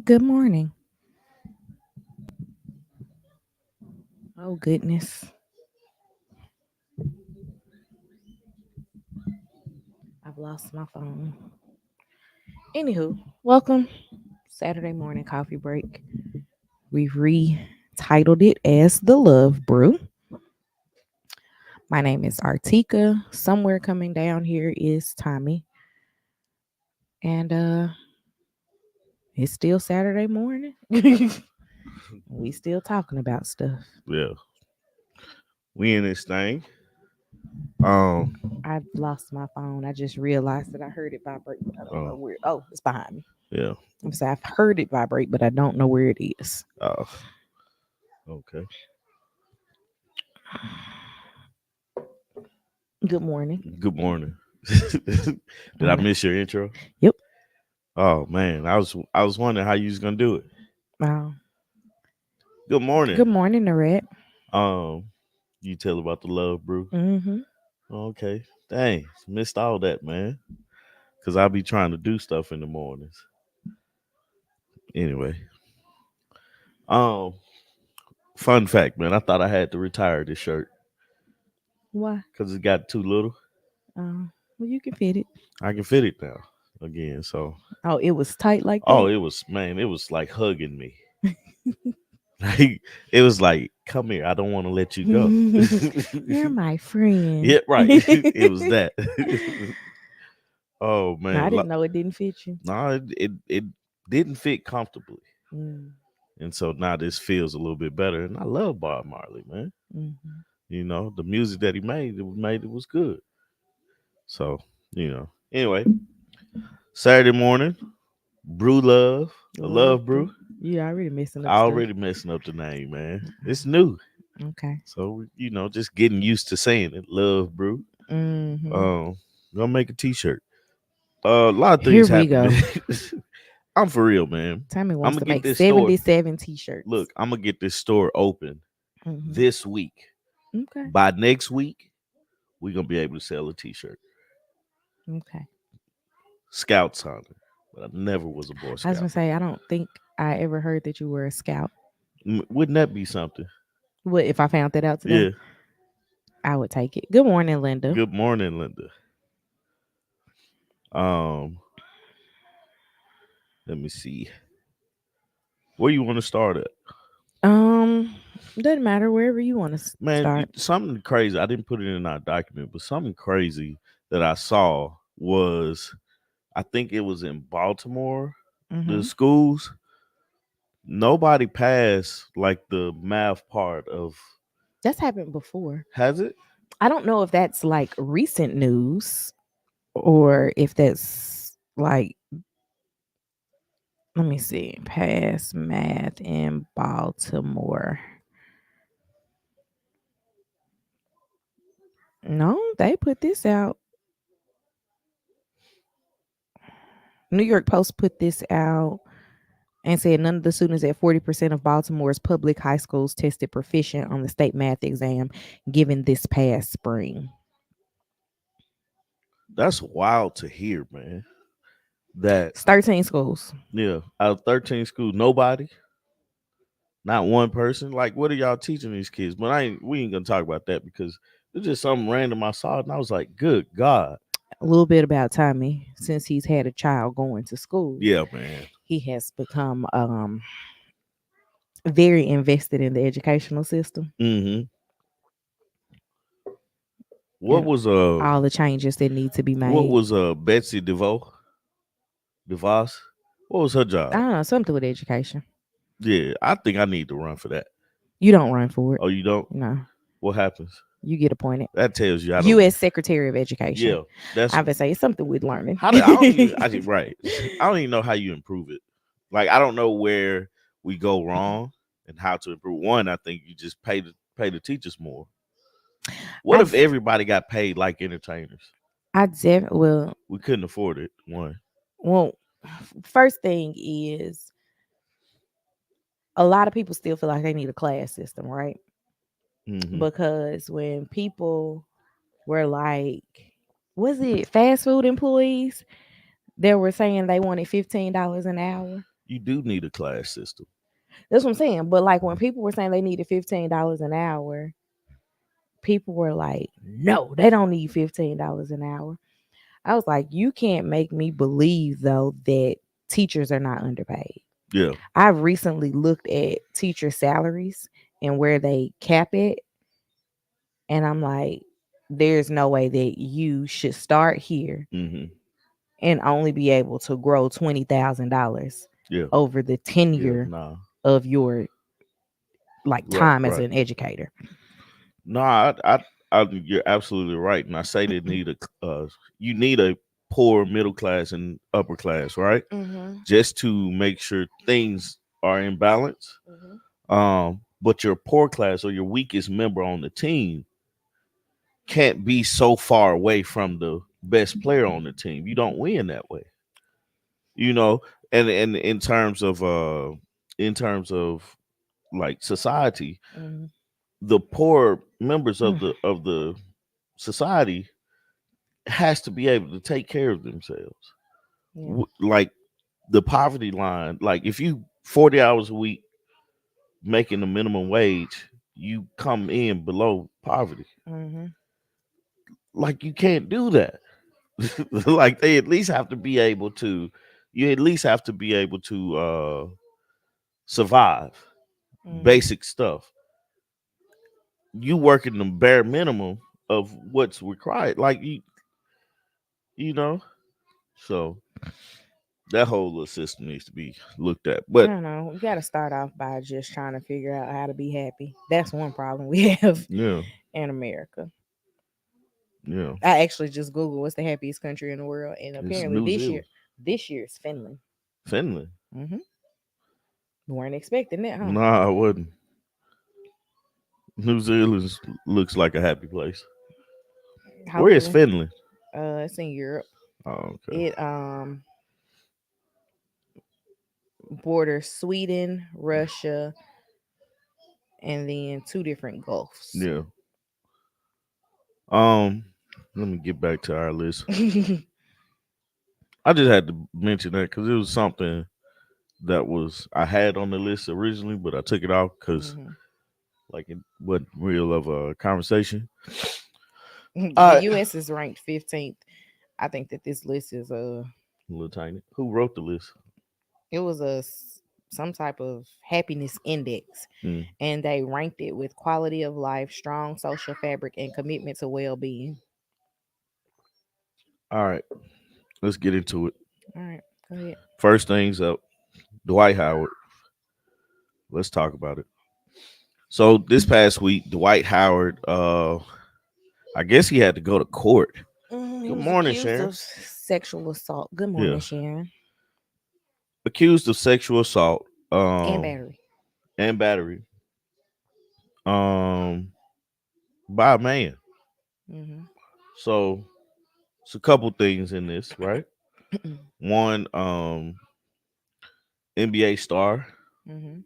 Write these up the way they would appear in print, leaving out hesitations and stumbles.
Good morning. Oh, goodness. I've lost my phone. Anywho, welcome. Saturday morning coffee break. We've retitled it as the Love Brew. My name is Artika. Somewhere coming down here is Tommy. And it's still Saturday morning. We still talking about stuff. Yeah, we in this thing. Um, I've lost my phone. I just realized that I heard it vibrate, but I don't know oh, where. Oh, it's behind me. yeah. I'm saying I've heard it vibrate, but I don't know where it is. Oh, okay. Good morning. Good morning. Did I Um, miss your intro? Yep. Oh man, I was wondering how you was gonna do it. Uh, Good Good morning. morning, Narette. Um, you tell about the Love Brew. Mm-hmm. Okay. Dang, missed all that, man. Cause I be trying to do stuff in the mornings. Anyway, um, fun fact, man. I thought I had to retire this shirt Why? because it got too little. Well, you can fit it. I can fit it now again. So, Oh, it was tight like oh, that. it was man, it was like hugging me. Like it was like, come here, I don't want to let you go. You're my friend. Yeah, right. It was that. Oh I man, didn't know it didn't fit you. no, it didn't fit comfortably, Mm, and so now this feels a little bit better. And I love Bob Marley, man. mm-hmm. You know the music that he made it was good. So anyway, Saturday morning, brew love, a Love, love bro. brew. You already messing up stuff. Already messing up the name, man. It's new. Okay. So just getting used to saying it. Love brew. Mm-hmm. Um, gonna make a T-shirt. A lot of Here things we happen. go. I'm for real, man. Tammy I'm wants gonna to get make this store. 77 t-shirts. Look, I'm gonna get this store open Mm-hmm. this week. Okay. By next week, we're gonna be able to sell a T-shirt. Okay. Scouts hunter, but I never was a Boy I was gonna Scout. say I don't think I ever heard that you were a scout. Wouldn't that be something? What if I found that out today? Yeah. I would take it. Good morning, Linda. Good morning, Linda. Um, let me see. Where you want to start at? Um, doesn't matter wherever you want to Man, start. something crazy. I didn't put it in our document, but something crazy that I saw was I think it was in Baltimore, the Mm-hmm. schools. Nobody passed like the math part of That's happened before. has it? I don't know if that's like recent news or if that's like, let me see, past math in Baltimore. No, they put this out. New York Post put this out and said none of the students at 40% of Baltimore's public high schools tested proficient on the state math exam given this past spring. That's wild to hear, man. That It's 13 schools. yeah, out of 13 schools, nobody, not one person. Like, what are y'all teaching these kids? But we ain't gonna talk about that because it's just something random I saw, and I was like, good God, A little bit about Tommy. Since he's had a child going to school, yeah, man. he has become very invested in the educational system Mm-hmm. What and was all the changes that need to be what made. was Betsy DeVos? What was her I job? don't know, something with education. Yeah, I think I need to run for that. You don't run for it. Oh, you don't? No, What happens? you get appointed. That tells you I don't. U.S. Secretary of Education. Yeah, that's I would say it's something with learning. how do I don't even. I think right. I don't even know how you improve it. Like I don't know where we go wrong and how to improve. One, I think you just pay the teachers more. What I if everybody got paid like entertainers? I definitely We couldn't afford it. One. well. First thing is a lot of people still feel like they need a class system, right? Mm-hmm. Because when people were like, was it fast food employees that were saying they wanted $15 an hour? You do need a class system. That's what I'm saying. But like when people were saying they needed $15 an hour, people were like, no, they don't need $15 an hour. I was like, you can't make me believe though that teachers are not underpaid. Yeah. I recently looked at teacher salaries and where they cap it, and I'm like, there's no way that you should start here Hmm. and only be able to grow $20,000 Yeah. over the Yeah. tenure Nah. of your like Right. time as Right. an educator. No, you're absolutely right, and I say they need you need a poor middle class and upper class, right? Mm-hmm. Just to make sure things are in balance. Mm-hmm. But your poor class or your weakest member on the team can't be so far away from the best player on the team. You don't win that way, you know. And in terms of like society, Mm-hmm. the poor members Mm. of the society has to be able to take care of themselves. Yeah. Like the poverty line, like if you 40 hours a week making the minimum wage, you come in below poverty. Mm-hmm. Like you can't do that. Like they at least have to be able to you at least have to be able to survive Mm-hmm. basic stuff. You working the bare minimum of what's required. Like you know, so that whole little system needs to be looked at. I But don't know. You got to start off by just trying to figure out how to be happy. That's one problem we have yeah, in America. yeah. I actually just Googled what's the happiest country in the world, and It's apparently New Zealand. this year is Finland. Finland. Mm-hmm. Weren't expecting that, huh? Nah, I wouldn't. New Zealand looks like a happy place. Where is Hopefully, Finland? it's in Europe. Oh, okay. It borders Sweden, Russia, and then two different gulfs. Yeah. Um, let me get back to our list. Mm-hmm. I just had to mention that because it was something that was I had on the list originally, but I took it off because like it wasn't real of a conversation. The All right. U.S. is ranked 15th. I think that this list is A little tiny. Who wrote the list? it was some type of happiness index, Mm. and they ranked it with quality of life, strong social fabric, and commitment to well-being. All right. Let's get into it. All right, go ahead. First things up, Dwight Howard. Let's talk about it. So this past week, Dwight Howard, I guess he had to go to court. He Good was morning, accused Sharon. of sexual assault. Good Yeah, morning, Sharon. accused of sexual assault, And battery. and battery, um, by a man. Mm-hmm. So it's a couple things in this, right? One, NBA star Mm-hmm.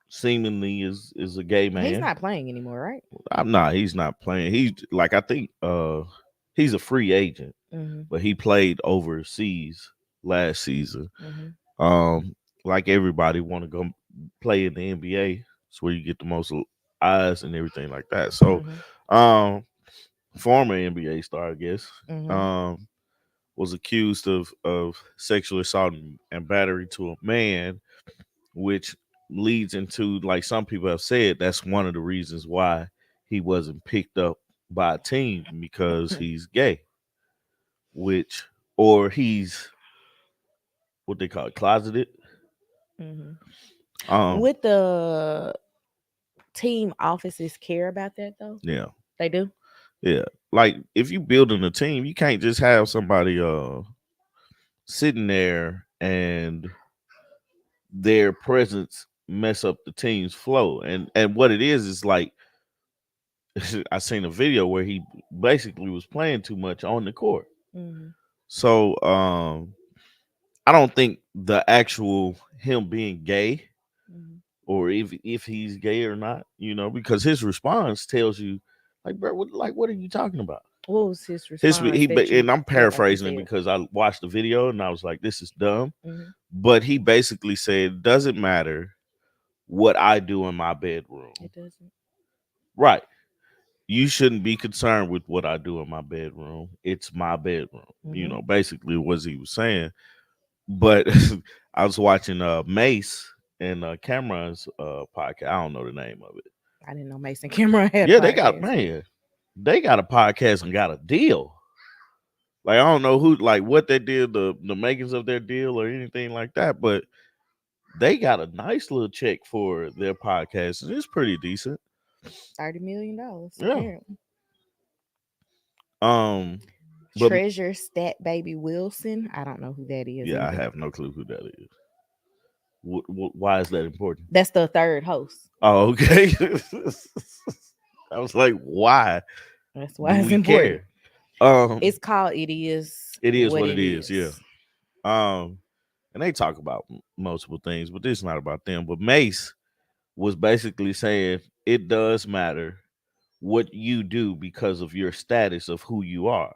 seemingly is a gay He's man. not playing anymore, right? I'm not. He's not playing. He's like I think he's a free agent, Mm-hmm. but he played overseas last season. Mm-hmm. Um, like everybody want to go play in the NBA. It's where you get the most eyes and everything like that. So, Mm-hmm. um, former NBA star, I guess, Mm-hmm. um, was accused of sexual assault and battery to a man, which leads into like some people have said that's one of the reasons why he wasn't picked up by a team because he's gay, which or he's what they call it, closeted. Mm-hmm. Um, Would the team offices care about that though? yeah, They do. yeah. Like if you building a team, you can't just have somebody sitting there and their presence mess up the team's flow. And what it is like I seen a video where he basically was playing too much on the court. Mm-hmm. So I don't think the actual him being gay Mm-hmm. or if he's gay or not, because his response tells you like, bro, what are you talking about? What was his His response that and you I'm felt like he paraphrasing it said? because I watched the video and I was like, this is dumb. Mm-hmm. But he basically said, doesn't matter what I do in my bedroom. It doesn't. Right. You shouldn't be concerned with what I do in my bedroom. It's my bedroom. You Mm-hmm. know, basically what he was saying. But I was watching Mace and Cameron's podcast. I don't know the name of it. I didn't know Mason Cameron had a Yeah, they got podcast. man, they got a podcast and got a deal. Like I don't know who, like what they did, the makings of their deal or anything like that, but they got a nice little check for their podcast, and it's pretty decent. $30 million Yeah. apparently. Um. But Treasure Stat Baby Wilson. I don't know who that is yeah, I either. have no clue who that is. Why is that important? That's the third host. Oh, okay. I was like, why That's do why it's we important. care? Um, It's called It Is it is What what It it is. Yeah. Is. And they talk about multiple things, but this is not about them. But Mace was basically saying it does matter what you do because of your status of who you are.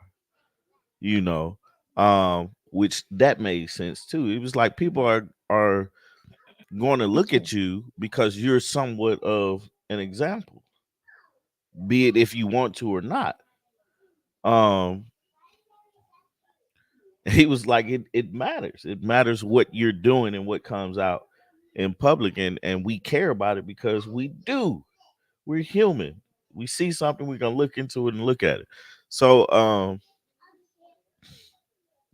You know, which that made sense too. It was like people are going to look Okay. at you because you're somewhat of an example, be it if you want to or not. Um, he was like, it matters. It matters what you're doing and what comes out in public, and we care about it because we do. We're human. We see something, we're gonna look into it and look at it. So,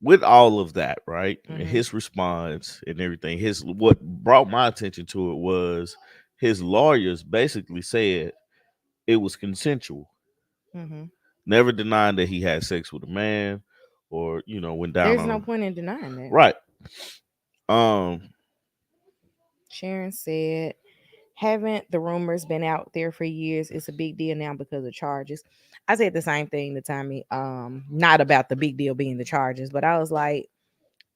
with all of that, right? Mm-hmm. His response and everything, his what brought my attention to it was his lawyers basically said it was consensual. Mm-hmm. Never denying that he had sex with a man or went down There's on no him. point in denying that. Right. Um Sharon said, haven't the rumors been out there for years? It's a big deal now because of charges. I said the same thing to Tommy. Not about the big deal being the charges, but I was like,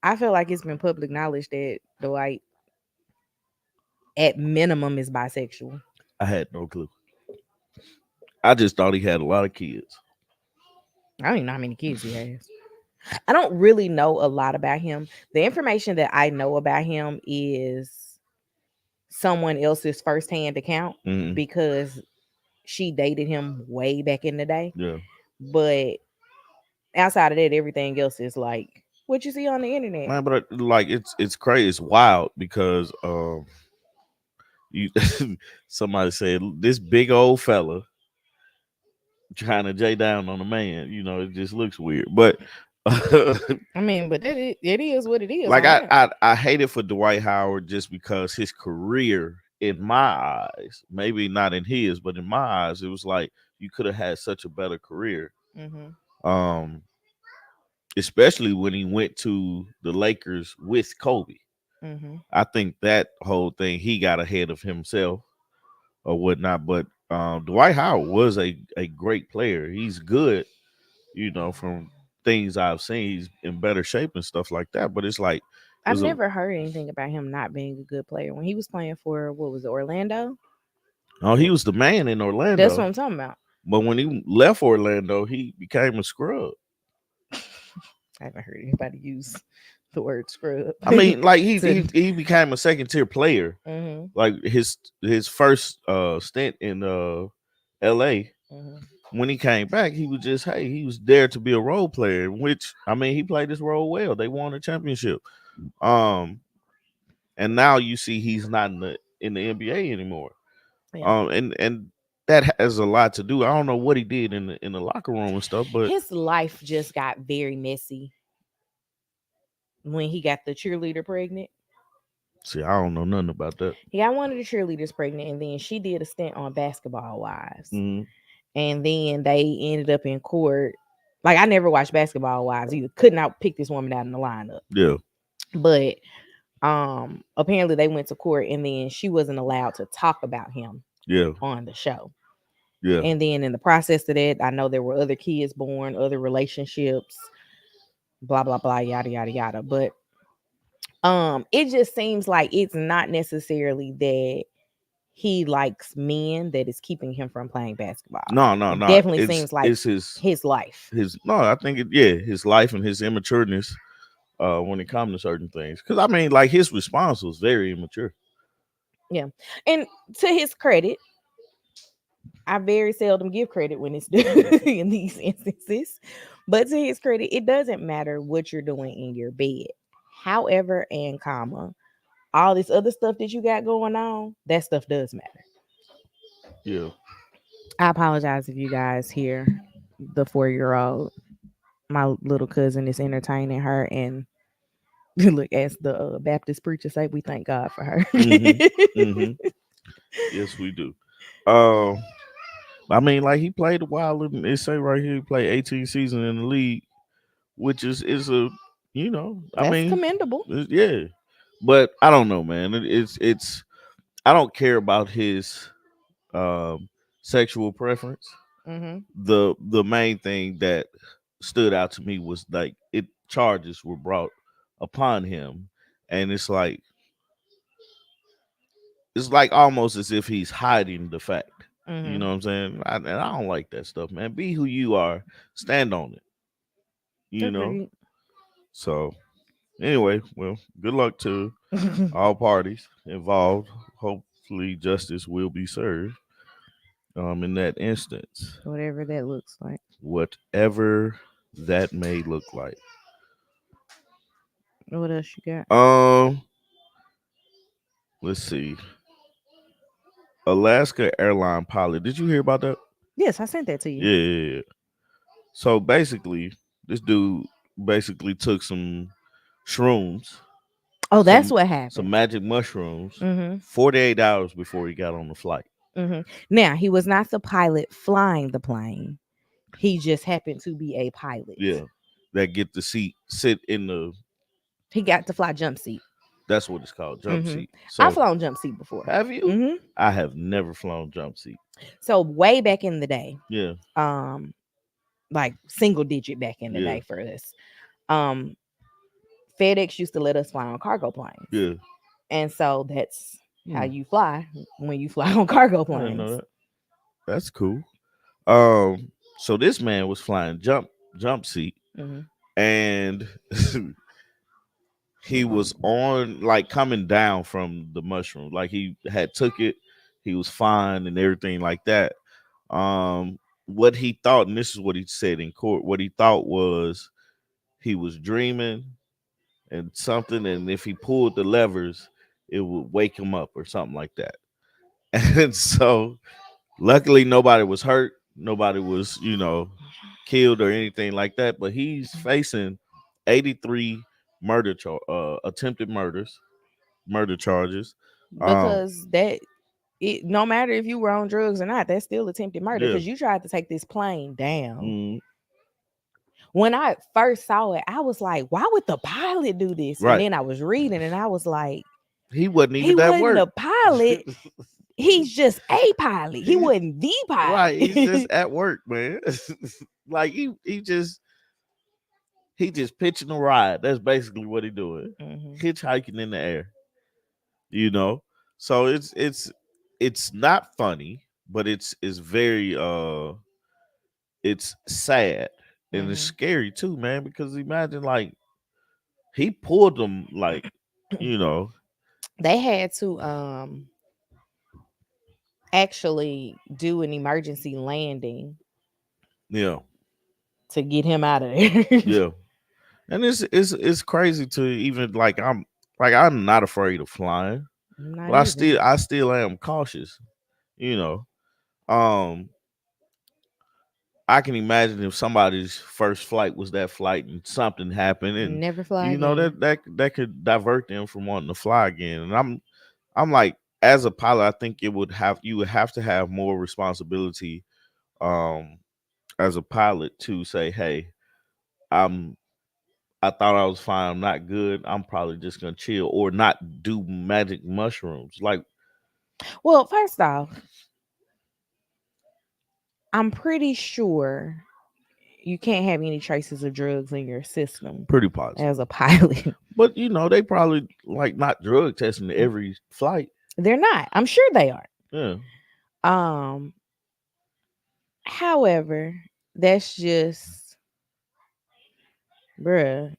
I feel like it's been public knowledge that Dwight at minimum is bisexual. I had no clue. I just thought he had a lot of kids. I don't even know how many kids he has. I don't really know a lot about him. The information that I know about him is someone else's firsthand account Hmm. because she dated him way back in the day. Yeah. But outside of that, everything else is like what you see on the internet. Man, but like it's crazy, it's wild because you somebody said this big old fella trying to J down on a man, it just looks weird. But I mean, but it is what it is like on I, that. I I hate it for Dwight Howard just because his career in my eyes, maybe not in his, but in my eyes, it was like you could have had such a better career. Mm-hmm. Um, especially when he went to the Lakers with Kobe. Mm-hmm. I think that whole thing he got ahead of himself or whatnot. But Dwight Howard was a great player. He's good, from things I've seen. He's in better shape and stuff like that. But it's like I've there's a never heard anything about him not being a good player. When he was playing for what was it, Orlando? oh, he was the man in That's what Orlando. I'm talking about. But when he left Orlando, he became a scrub. I haven't heard anybody use the word scrub. I mean, like To, he became a second tier player. mm-hmm, Like his first stint in LA, mm-hmm. when he came back, he was just he was there to be a role player, which I mean he played his role well. They won a championship. Um and now you see he's not in the NBA anymore. Yeah. And that has a lot to do. I don't know what he did in the locker room and stuff, but His life just got very messy when he got the cheerleader pregnant. see, I don't know nothing about that. He got one of the cheerleaders pregnant, and then she did a stint on Basketball Wives. Hmm. And then they ended up in court. Like I never watched Basketball Wives either. Could not pick this woman out in the lineup. Yeah, But apparently they went to court and then she wasn't allowed to talk about him yeah, on the show. yeah. And then in the process of that, I know there were other kids born, other relationships, blah blah blah, yada yada yada. But it just seems like it's not necessarily that he likes men that is keeping him from playing basketball. No, no, It no. definitely seems like It's his life. his no. I think it yeah his life and his immatureness when it comes to certain things. Because I mean, like his response was very immature. Yeah. And to his credit, I very seldom give credit when it's due in these instances. But to his credit, it doesn't matter what you're doing in your bed. However, and comma, all this other stuff that you got going on, that stuff does matter. Yeah. I apologize if you guys hear the 4-year-old. My little cousin is entertaining her, and look, as the Baptist preacher say, we thank God for her. Mm-hmm. Mm-hmm. Yes, we do. Um, I mean, like he played a while. And it say right here he played 18 seasons in the league, which is a I That's mean, commendable. yeah. But I don't know, man. It's I don't care about his um sexual preference. Hmm. The main thing that stood out to me was like it charges were brought upon him, and it's like almost as if he's hiding the fact. You Hmm. know what I'm saying? And I don't like that stuff, man. Be who you are. Stand on it. You know. Agreed. So anyway, well, good luck to all parties involved. Hopefully, justice will be served. In that instance, Whatever that looks like. whatever that may look like. What else you got? Um, let's see. Alaska Airline pilot. Did you hear about that? Yes, I sent that to you. Yeah, yeah, yeah. So basically, this dude basically took some shrooms, Oh, that's some what some happened. magic mushrooms, Hmm. 48 hours before he got on the flight. Hmm. Now, he was not the pilot flying the plane. He just happened to be a pilot. Yeah, that get the seat sit in the. He got to fly jump seat. That's what it's called, jump Hmm. seat. I've So flown jump seat before. have you? Hmm. I have never flown jump seat. So way back in the day, Yeah, um, like single digit back in the yeah, day for us, um, FedEx used to let us fly on cargo planes, yeah. and so that's how Hmm. you fly when you fly on cargo I didn't know planes. that. That's cool. Um, so this man was flying jump seat, Hmm. and he was on like coming down from the mushroom. Like he had took it, he was fine and everything like that. Um, what he thought, and this is what he said in court, what he thought was he was dreaming and something, and if he pulled the levers, it would wake him up or something like that. And so luckily nobody was hurt, nobody was, killed or anything like that. But he's facing 83 attempted murder charges. Um, Because that no matter if you were on drugs or not, that's still attempted murder yeah. because you tried to take this plane down. Mm, When I first saw it, I was like, why would the pilot do this? And right. then I was reading and I was like, He wasn't he even that wasn't work. a pilot. He's just a pilot. He He's wasn't the right. He's just pilot. at work, man. Like he just pitching a ride. That's basically what he doing. Hmm. Hitchhiking in the air. You know. So it's not funny, but it's very it's sad and it's Hmm. scary too, man. Because imagine like he pulled them like you know They had to actually do an emergency landing yeah to get him out of there. yeah, and it's crazy to even I'm not afraid of flying, Not but I either. still am cautious. You know, um, I can imagine if somebody's first flight was that flight and something happened, and Never fly again. that could divert them from wanting to fly again. And I'm like, as a pilot, I think you would have to have more responsibility, um, as a pilot to say, hey, I'm I thought I was fine, I'm not good. I'm probably just gonna chill or not do magic mushrooms. Like Well, first off, I'm pretty sure you can't have any traces of drugs in your system pretty positive. as a pilot. But they probably like not drug testing every flight. They're not. I'm sure they are. Yeah. Um, however, that's just, bruh,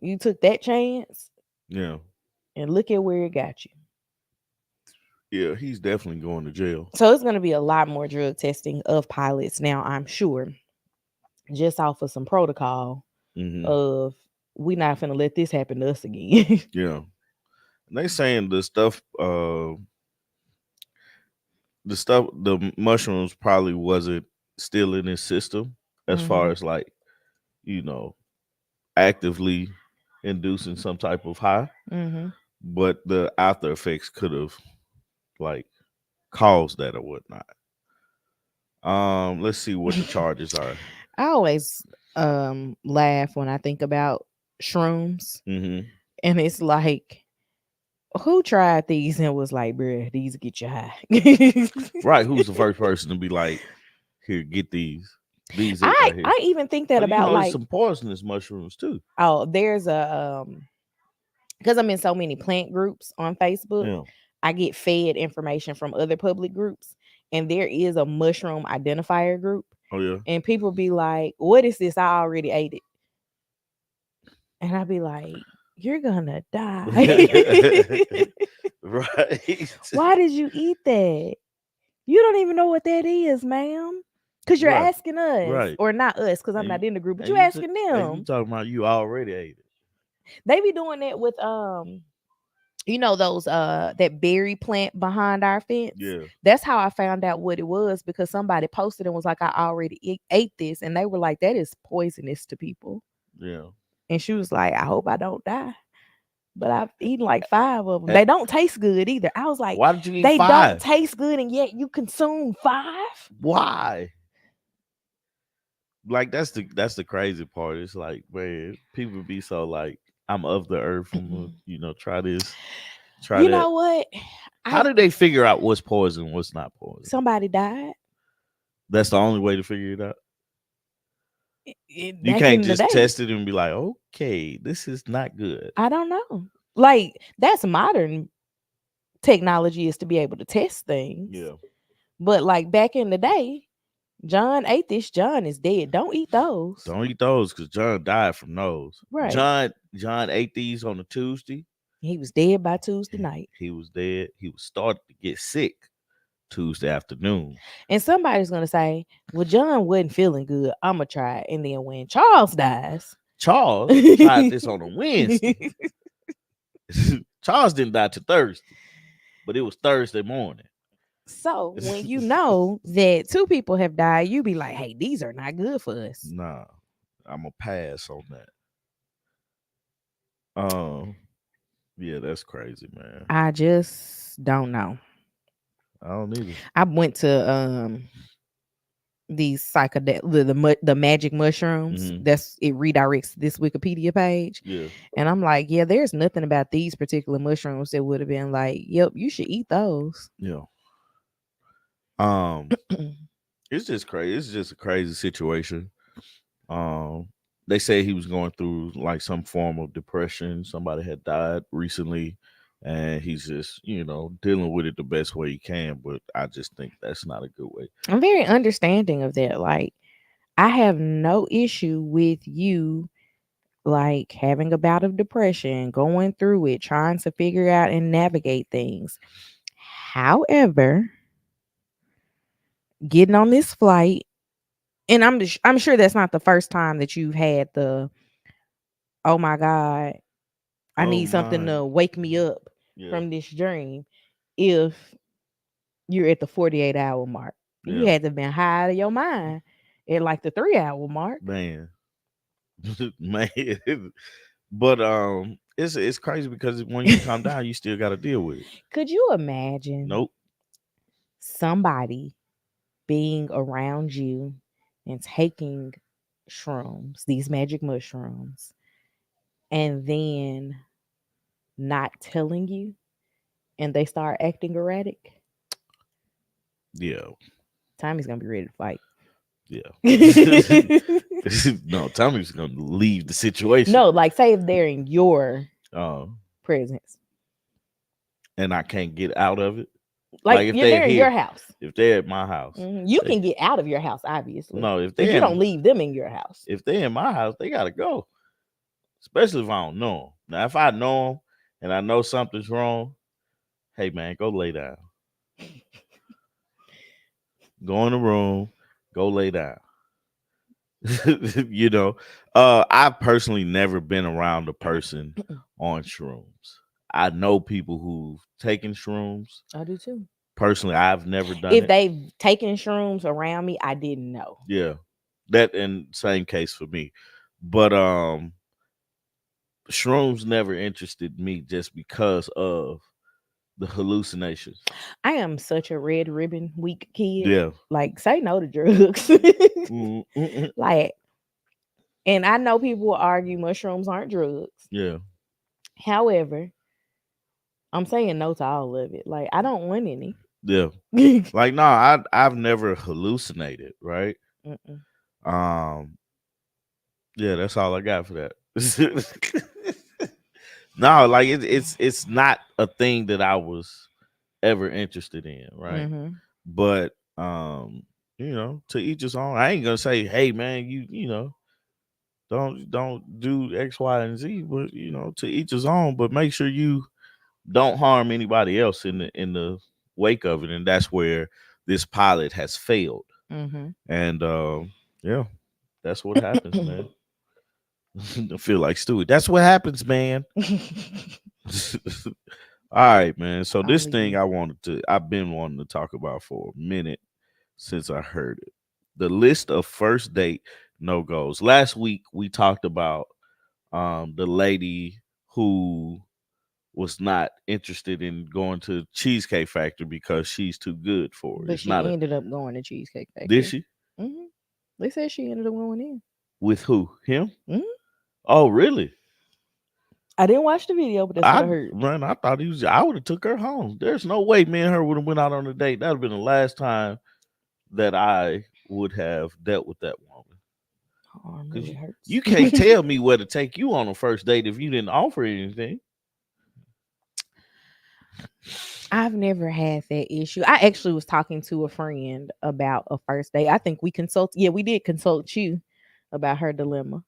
you took that chance Yeah. and look at where it got you. Yeah. He's definitely going to jail. So it's going to be a lot more drug testing of pilots now, I'm sure, just off of some protocol Hmm. of we not finna let this happen to us again. Yeah. And they saying the mushrooms probably wasn't still in his system as far Hmm. as like, you know, actively inducing some type of high, Hmm. but the after effects could have like caused that or whatnot. Let's see what the charges are. I always laugh when I think about shrooms, Hmm. and it's like, who tried these and was like, bruh, these get you high. Right. Who's the first person to be like, here, get these. These it I right here. I even think that But you about know, there's like, some poisonous mushrooms too. oh, there's a because I'm in so many plant groups on Facebook, Yeah. I get fed information from other public groups, and there is a mushroom identifier group, Oh yeah. and people be like, "What is this? I already ate it," and I be like, "You're gonna die. Right. Why did you eat that? You don't even know what that is, ma'am." Cause you're Right. asking us, Right. or not us, cause I'm And you not in the group, but and you you asking and you them. talking about you already ate it. They be doing that with you know those that berry plant behind our fence. Yeah. That's how I found out what it was, because somebody posted and was like, I already ate this, and they were like, that is poisonous to people. Yeah. And she was like, I hope I don't die, but I've eaten like 5 of them. And They don't taste good either. I was like, why did you eat they don't five? taste good, and yet you consume 5. Why? Like that's the crazy part. It's like, man, people be so like, I'm of the earth. I'm gonna, try this, try You that. know what? How I do they figure out what's poison, what's not poison? Somebody died That's the only way to figure it out. You back can't in the just day. test it and be like, okay, this is not good. I don't know. Like, that's modern technology, is to be able to test things. Yeah. But like back in the day, John ate this. John is dead. Don't eat those. Don't eat those because John died from those. Right. John ate these on a Tuesday. He was dead by Tuesday night. He was dead. He was starting to get sick Tuesday afternoon. And somebody's gonna say, well, John wasn't feeling good. I'ma try it. And then when Charles dies. Charles tried this on a Wednesday. Charles didn't die till Thursday, but it was Thursday morning. So when you know that 2 people have died, you be like, hey, these are not good for us. Nah, I'm gonna pass on that. Um, yeah, that's crazy, man. I just don't know. I don't either. I went to these psychedelic the magic mushrooms. Hmm. That's it redirects to this Wikipedia page. Yeah, And I'm like, yeah, there's nothing about these particular mushrooms that would have been like, yep, you should eat those. yeah. Um, it's just crazy. It's just a crazy situation. Um, they say he was going through like some form of depression. Somebody had died recently, and he's just dealing with it the best way he can. But I just think that's not a good way. I'm very understanding of that. Like, I have no issue with you like having a bout of depression, going through it, trying to figure out and navigate things. However, getting on this flight, and I'm sure that's not the first time that you've had the, oh my god, I Oh need something my, to wake me up yeah, from this dream. If you're at the 48-hour mark, you yeah, had to have been high out of your mind at like the 3-hour mark. man, man. But it's crazy because when you come down, you still got to deal with it. Could you imagine Nope. somebody being around you and taking shrooms, these magic mushrooms, and then not telling you, and they start acting erratic? Yeah, Tommy's gonna be ready to fight. yeah. No, Tommy's gonna leave the situation. No, like, say if they're in your Uh, presence. and I can't get out of it. Like Like if they're they're in your here, house. if they're at my house, You they, can get out of your house, obviously, no, if but they you don't in leave them in your house. if they in my house, they gotta go. Especially if I don't know them. Now, if I know them and I know something's wrong, hey man, go lay down. Go in the room, go lay down. you know, I've personally never been around a person on shrooms. I know people who've taken shrooms. I do too. Personally, I've never done If it. they've taken shrooms around me, I didn't know. Yeah, that and same case for me. But shrooms never interested me just because of the hallucinations. I am such a red ribbon weak kid. Yeah. Like, say no to drugs. Mm-mm. Like, and I know people will argue mushrooms aren't drugs. Yeah. However, I'm saying no to all of it. Like, I don't want any. Yeah. Like no, I've never hallucinated, right? Mm-mm. Um yeah, that's all I got for that. No, like it's not a thing that I was ever interested in, right? Mm-hmm. But to each his own. I ain't gonna say, hey man, don't do X, Y, and Z, but to each his own. But make sure you don't harm anybody else in the wake of it, and that's where this pilot has failed. Mm-hmm. And yeah, that's what happens, man. I feel like Stewie. That's what happens, man. All right, man. So this Only thing you. I've been wanting to talk about for a minute since I heard it. The list of first date no goes. Last week we talked about the lady who was not interested in going to Cheesecake Factory because she's too good for it. But It's not she a ended up going to Cheesecake Did Factory. she? Mm-hmm. They said she ended up going in. With who? Him? Mm-hmm. Oh, really? I didn't watch the video, but that's what I heard. I thought he was. I would have took her home. There's no way me and her would have went out on a date. That would have been the last time that I would have dealt with that woman. Arm Because really hurts. you can't tell me where to take you on a first date if you didn't offer anything. I've never had that issue. I actually was talking to a friend about a first date. I think we consult. Yeah, we did consult you about her dilemma.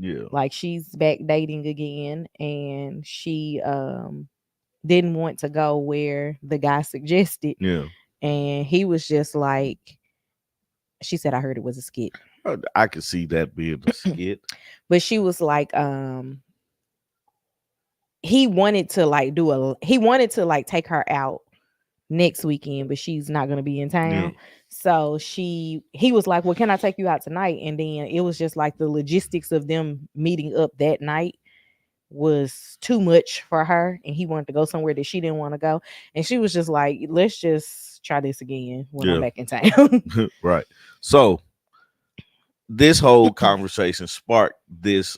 Yeah, Like she's back dating again, and she didn't want to go where the guy suggested, yeah. and he was just like, she said, I heard it was a skit, I could see that being a skit. but she was like, he wanted to like he wanted to like take her out next weekend, but she's not gonna be in Yeah, town. So he was like, well, can I take you out tonight? And then it was just like the logistics of them meeting up that night was too much for her, and he wanted to go somewhere that she didn't want to go. And she was just like, let's just try this again when I'm yeah. back in town. Right. So this whole conversation sparked this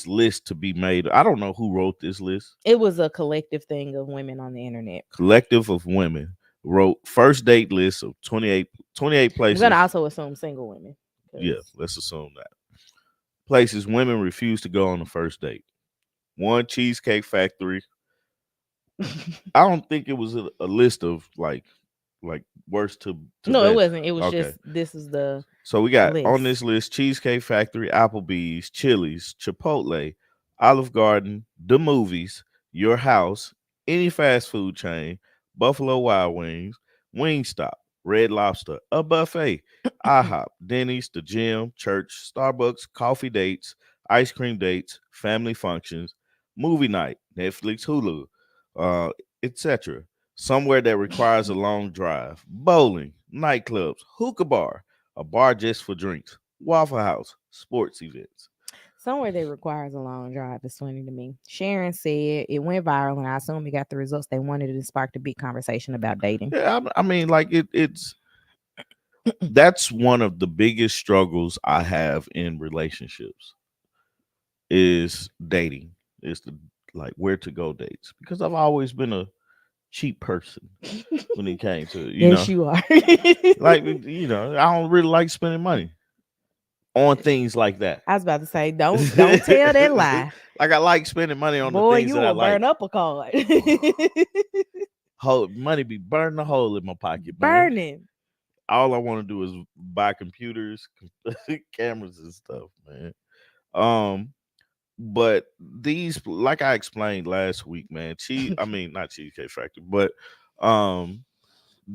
list to be made. I don't know who wrote this list. It was a collective thing of women on the internet. Collective of women wrote first date list of 28 I'm gonna places. also assume single women. Yeah, let's assume that. Places women refuse to go on the first date. One, Cheesecake Factory. I don't think it was a list of like worst to No, it best. wasn't. It was Okay. just this is the So we got on list. this list Cheesecake Factory, Applebee's, Chili's, Chipotle, Olive Garden, the movies, your house, any fast food chain, Buffalo Wild Wings, Wingstop, Red Lobster, a buffet, IHOP, Denny's, the gym, church, Starbucks, coffee dates, ice cream dates, family functions, movie night, Netflix, Hulu, uh, etc. Somewhere that requires a long drive, bowling, nightclubs, hookah bar, a bar just for drinks, Waffle House, sports events. Somewhere that requires a long drive is funny to me. Sharon said it went viral, and I assume it got the results they wanted. It sparked a big conversation about dating. Yeah, I mean, like it's that's one of the biggest struggles I have in relationships is dating. Is the like where to go dates because I've always been a cheap person when it came to Yes, you are. like I don't really like spending money on things like that. I was about to say, don't tell that lie. Like I like spending money on the Boy, things you that I will burn like. up a card. money be burning a hole in my pocket, man. Burning. All I want to do is buy computers, cameras, and stuff, man. Um, but these, like I explained last week, man. I mean, not Cheesecake Factory, but um,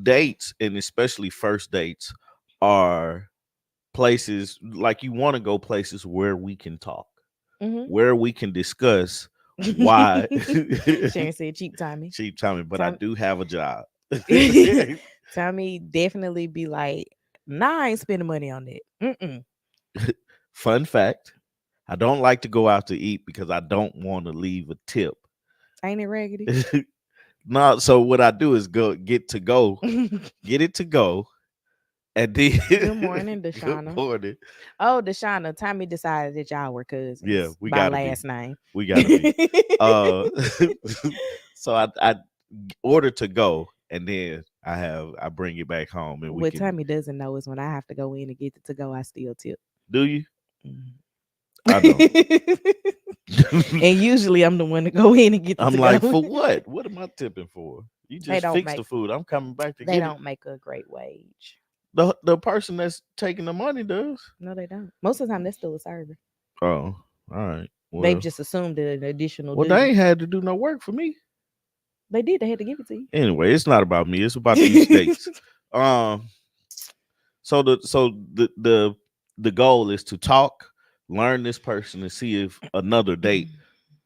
dates and especially first dates are places like you want to go places where we can talk, Mm-hmm. where we can discuss why Sharon said cheap Tommy. cheap timing, but I Tom do have a job. Tommy definitely be like, nah, I ain't spending money on that. Mm-mm. Fun fact, I don't like to go out to eat because I don't want to leave a tip. Ain't it raggedy? No, so what I do is get it to go, and then Good morning, good Deshauna. morning. Oh, Deshauna, Tommy decided that y'all were Yeah, cousins we by gotta be. last name. We gotta be. Uh, so I order to go, and then I bring it back home, and we What can. Tommy doesn't know is when I have to go in and get it to go, I still tip. Do you? Mhm. I don't. And usually I'm the one to go in and get it I'm to like, go. for what? What am I tipping for? You they just don't fix make the food. I'm coming back to they get it. don't make a great wage. The person that's taking the money does. No, they don't. Most of the time, they're still a server. Oh, all right. They've Well, just assumed an additional well, they duty. ain't had to do no work for me. They did. They had to give it to Anyway, it's not about me. It's about these you. dates. Um, so the goal is to talk, learn this person, and see if another date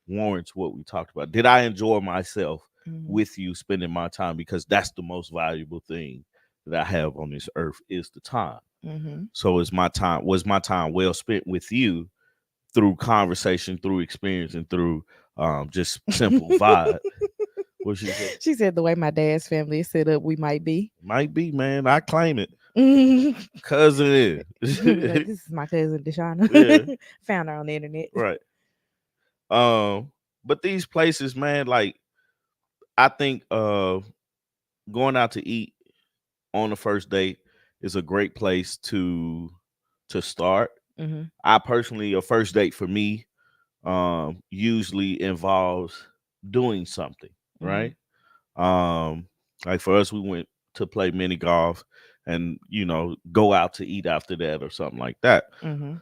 warrants what we talked about. Did I enjoy myself Mhm, with you spending my time? Because that's the most valuable thing that I have on this earth is the time. mhm. So was my time well spent with you through conversation, through experience, and through just simple vibe? What she said? She said the way my dad's family is set up, we might be. Might be, man. I claim it. Like, Cousin is. this is my cousin Yeah, Deshauna. Found her on the internet. right. But these places, man, like I think going out to eat on the first date is a great place to start. Hmm. I personally, a first date for me, usually involves doing something, Hmm. right? Um, like for us, we went to play mini golf and go out to eat after that or something like that. Hmm.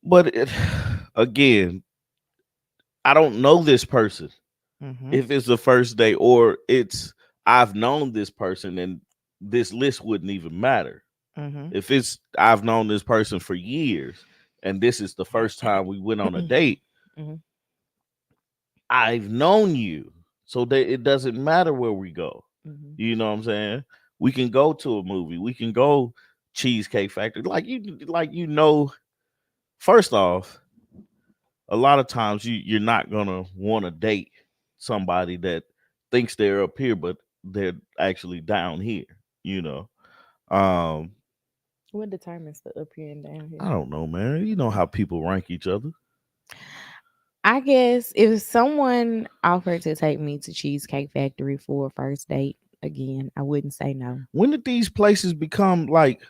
But again, I don't know this person Hmm. if it's the first day or it's I've known this person and this list wouldn't even matter. Hmm. If it's I've known this person for years and this is the first time we went on a date, Hmm. I've known you. So that it doesn't matter where we go. Hmm. You know what I'm saying? We can go to a movie. We can go Cheesecake Factory. First off, a lot of times you're not gonna want to date somebody that thinks they're up here, but they're actually down here. You know, um, What determines the up here and down I here? don't know, man. You know how people rank each other. I guess if someone offered to take me to Cheesecake Factory for a first date, again, I wouldn't say no. When did these places become like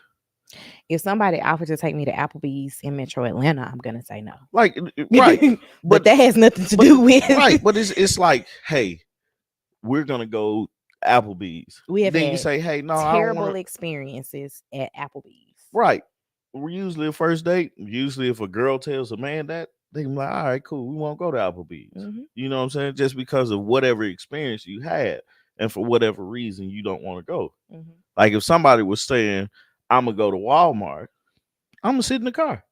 If somebody offered to take me to Applebee's in Metro Atlanta, I'm gonna say no. right? But But that has nothing to but do with. right, but it's like, hey, we're gonna go Applebee's. We have Then you had say, hey, no, I don't want terrible to. experiences at Applebee's. Right. We're usually a first date. Usually, if a girl tells a man that, they can be like, all right, cool, we won't go to Applebee's. Hmm. You know what I'm saying? Just because of whatever experience you had, and for whatever reason you don't want to go. Hmm. Like if somebody was saying, I'm gonna go to Walmart, I'm gonna sit in the car.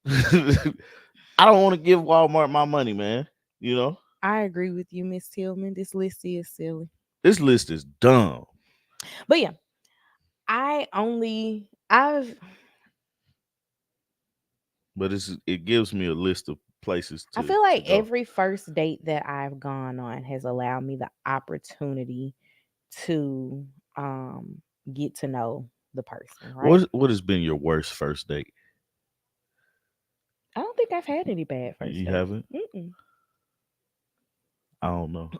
I don't want to give Walmart my money, man. You know, I agree with you, Miss Tillman. This list is silly. this list is dumb. But yeah, I've But it gives me a list of places I to feel to like go. every first date that I've gone on has allowed me the opportunity to get to know the person, right? What has been your worst first date? I don't think I've had any bad first You dates. haven't? Mm-mm. I don't know.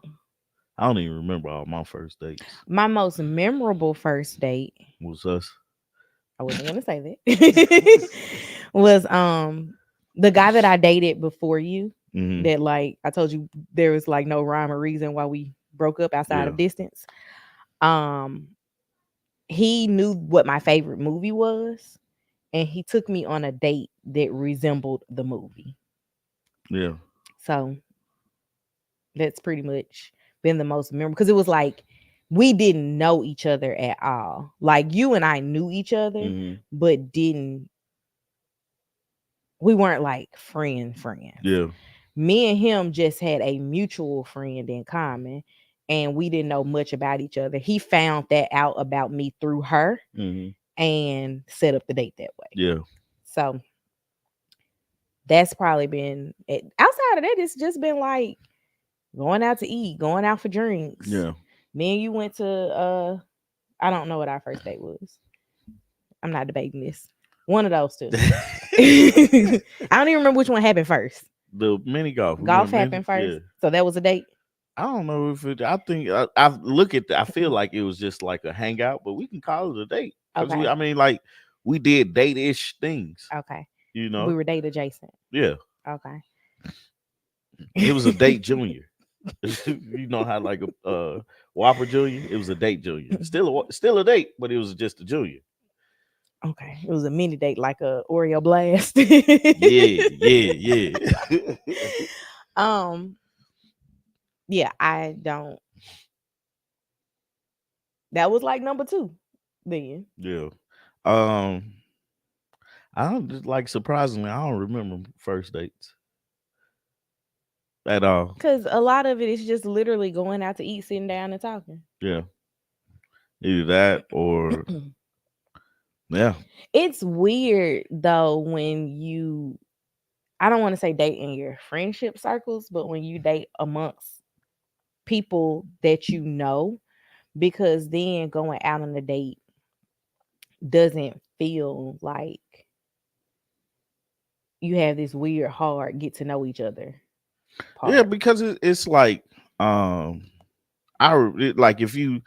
I don't even remember all my first dates. My most memorable first date, Was us. I wasn't gonna say that, was the guy that I dated before you. Hmm. That like I told you there was like no rhyme or reason why we broke up outside Yeah. of distance. Um, he knew what my favorite movie was, and he took me on a date that resembled the movie. Yeah. So that's pretty much been the most memorable because it was like we didn't know each other at all. Like you and I knew each other, Hmm. but didn't we weren't like friends. Yeah. Me and him just had a mutual friend in common, and we didn't know much about each other. He found that out about me through her Hmm. and set up the date that way. Yeah. So that's probably been it. Outside of that, it's just been like going out to eat, going out for drinks. Yeah. Me and you went to I don't know what our first date was. I'm not debating this. One of those two. I don't even remember which one happened first. The mini golf. We Golf went mini. happened first. Yeah. So that was a date. I don't know if it. I think I look at. I feel like it was just like a hangout, but we can call it a date because we. Okay. I mean, like we did date ish things. Okay. You We know. were date adjacent. Yeah. Okay. It was a date junior. You know how like a Whopper Junior. It was a date junior. Still a date, but it was just a junior. Okay. It was a mini date like a Oreo blast. Yeah. Yeah. Yeah. um yeah, I don't that was like number 2 then. Yeah. Um. I don't just like surprisingly. I don't remember first dates at all. Cause a lot of it is just literally going out to eat, sitting down and talking. Yeah. Either that or yeah. It's weird though when you I don't want to say date in your friendship circles, but when you date amongst people that you know, because then going out on a date doesn't feel like you have this weird hard get to know each other Yeah, part. because it's like like if you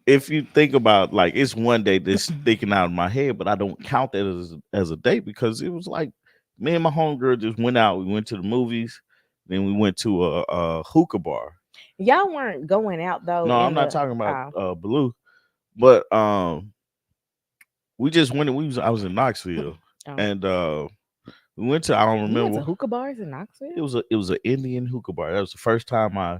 if you think about like it's one day that's sticking out of my head, but I don't count that as a date because it was like me and my homegirl just went out. We went to the movies, then we went to a hookah bar. Y'all weren't going out though No, I'm in not the talking about Blue, but we just went. And we was I was in Knoxville, oh. and we went to I don't You went to remember. hookah bars in Knoxville? It was an Indian hookah bar. That was the first time I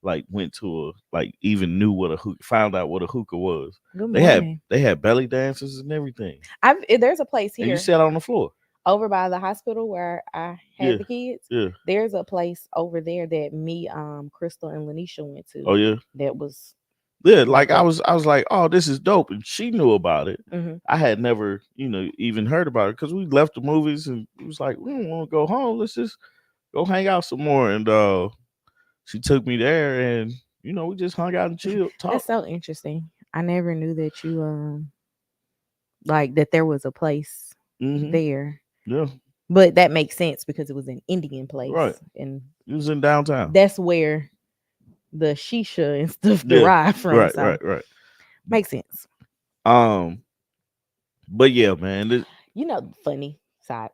like went to a like even knew what a hookah found out what a hookah was. Good morning. They had belly dances and everything, There's a place and you here sat on the floor. over by the hospital where I Yeah, had the kids. yeah. There's a place over there that me, Crystal and Lanisha went to Oh yeah, that was yeah. like Like that. I was like, oh, this is dope, and she knew about it. Hmm. I had never, even heard about it because we left the movies and it was like, we don't want to go home. Let's just go hang out some more. And she took me there, and we just hung out and chilled, That's talked. so interesting. I never knew that you like that there was a place Hmm. there. Yeah, But that makes sense because it was an Indian right. place and It was in downtown. that's where the shisha and stuff Yeah, derived from. right, So right. makes sense. Um, but yeah, man. Funny side,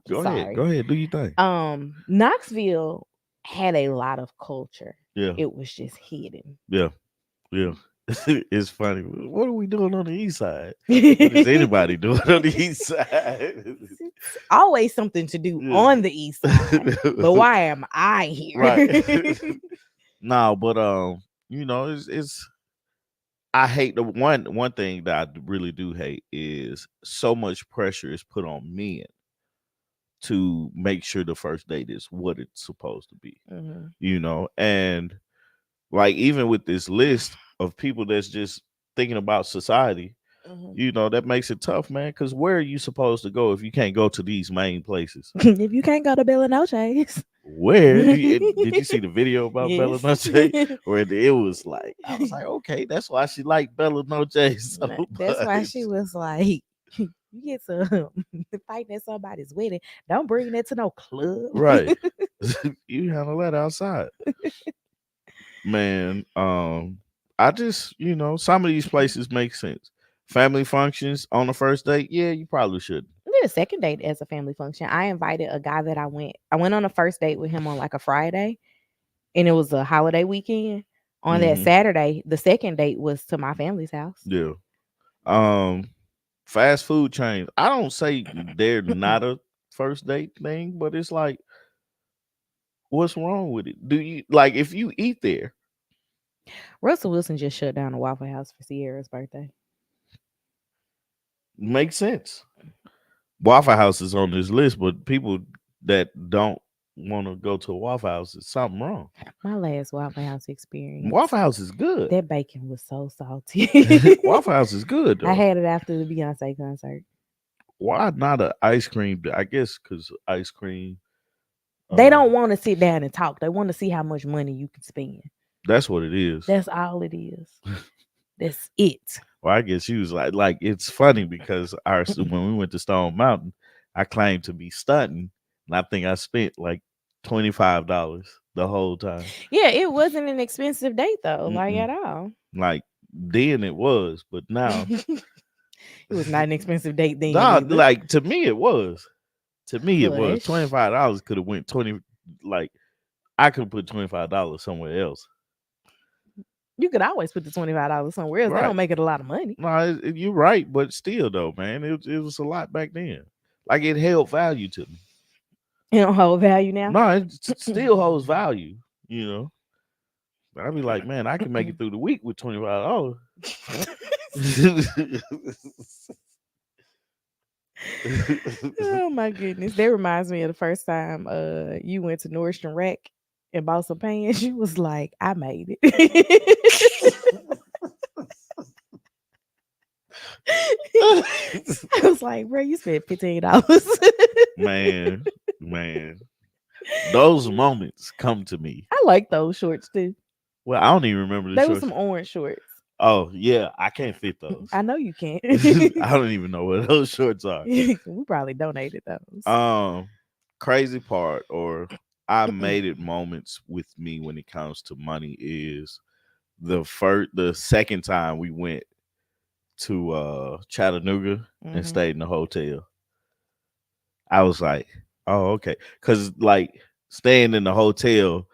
Go sorry. ahead, do your thing. Knoxville had a lot of culture. Yeah, It was just hidden. yeah, yeah. It's funny. What are we doing on the east side? What is anybody doing on the east side? It's always something to do Yeah. on the east side. But why am I Right. here? No, but it's I hate the one thing that I really do hate is so much pressure is put on men to make sure the first date is what it's supposed to be. Mhm, And like even with this list of people that's just thinking about society, mhm. that makes it tough, man. Because where are you supposed to go if you can't go to these main places? If you can't go to Bill and O'Shea's. Where did you see the video about Bella Yes. Noche? Where it was like, I was like, okay, that's why she liked Bella Noche so That's why much. she was like, you get to fighting at somebody's wedding. Don't bring that to no club. Right. You handle that outside. Man, I just, some of these places make sense. Family functions on the first date, yeah, you probably should. I did a second date as a family function. I invited a guy that I went on a first date with him on like a Friday. and it was a holiday weekend. On that Hmm. Saturday, the second date was to my family's house. Yeah. Um, fast food chains. I don't say they're not a first date thing, but it's like, what's wrong with it? Do you like if you eat there? Russell Wilson just shut down the Waffle House for Sierra's birthday. Makes sense. Waffle House is on this list, but people that don't want to go to a Waffle House, is something wrong. My last Waffle House experience, Waffle House is good. that bacon was so salty. Waffle House is good I though. had it after the Beyonce concert. Why not a ice cream? I guess because ice cream. They Uh, don't want to sit down and talk. They want to see how much money you can spend. that's what it is. That's all it is. That's it. Well, I guess she was like it's funny because when we went to Stone Mountain, I claimed to be stunting, and I think I spent like $25 the whole time. Yeah, it wasn't an expensive date though, like Mm-mm. at all. Like then it was, but now, It was not an expensive date then nah, either. like to me it was. To me it was Hush. $25 could have went 20. Like I could put $25 somewhere else. You could always put the $25 somewhere else. That don't Right? make it a lot of money. No, you're right, but still though, man, it was a lot back then. Like it held value to me. It don't hold value now. No, it still holds value, you know. But I'd be like, man, I can make it through the week with $25. Oh my goodness. That reminds me of the first time you went to Nordstrom Rack and bought some pants. You was like, I made it. I was like, bro, you spent $15. man, man, those moments come to me. I like those shorts too. Well, I don't even remember the They were shorts. some orange shorts. Oh yeah, I can't fit those. I know you can't. I don't even know what those shorts are. We probably donated those. Crazy part or I made it moments with me when it comes to money is the second time we went to Chattanooga and Mhm. stayed in the hotel. I was like, oh, okay. Cause like staying in the hotel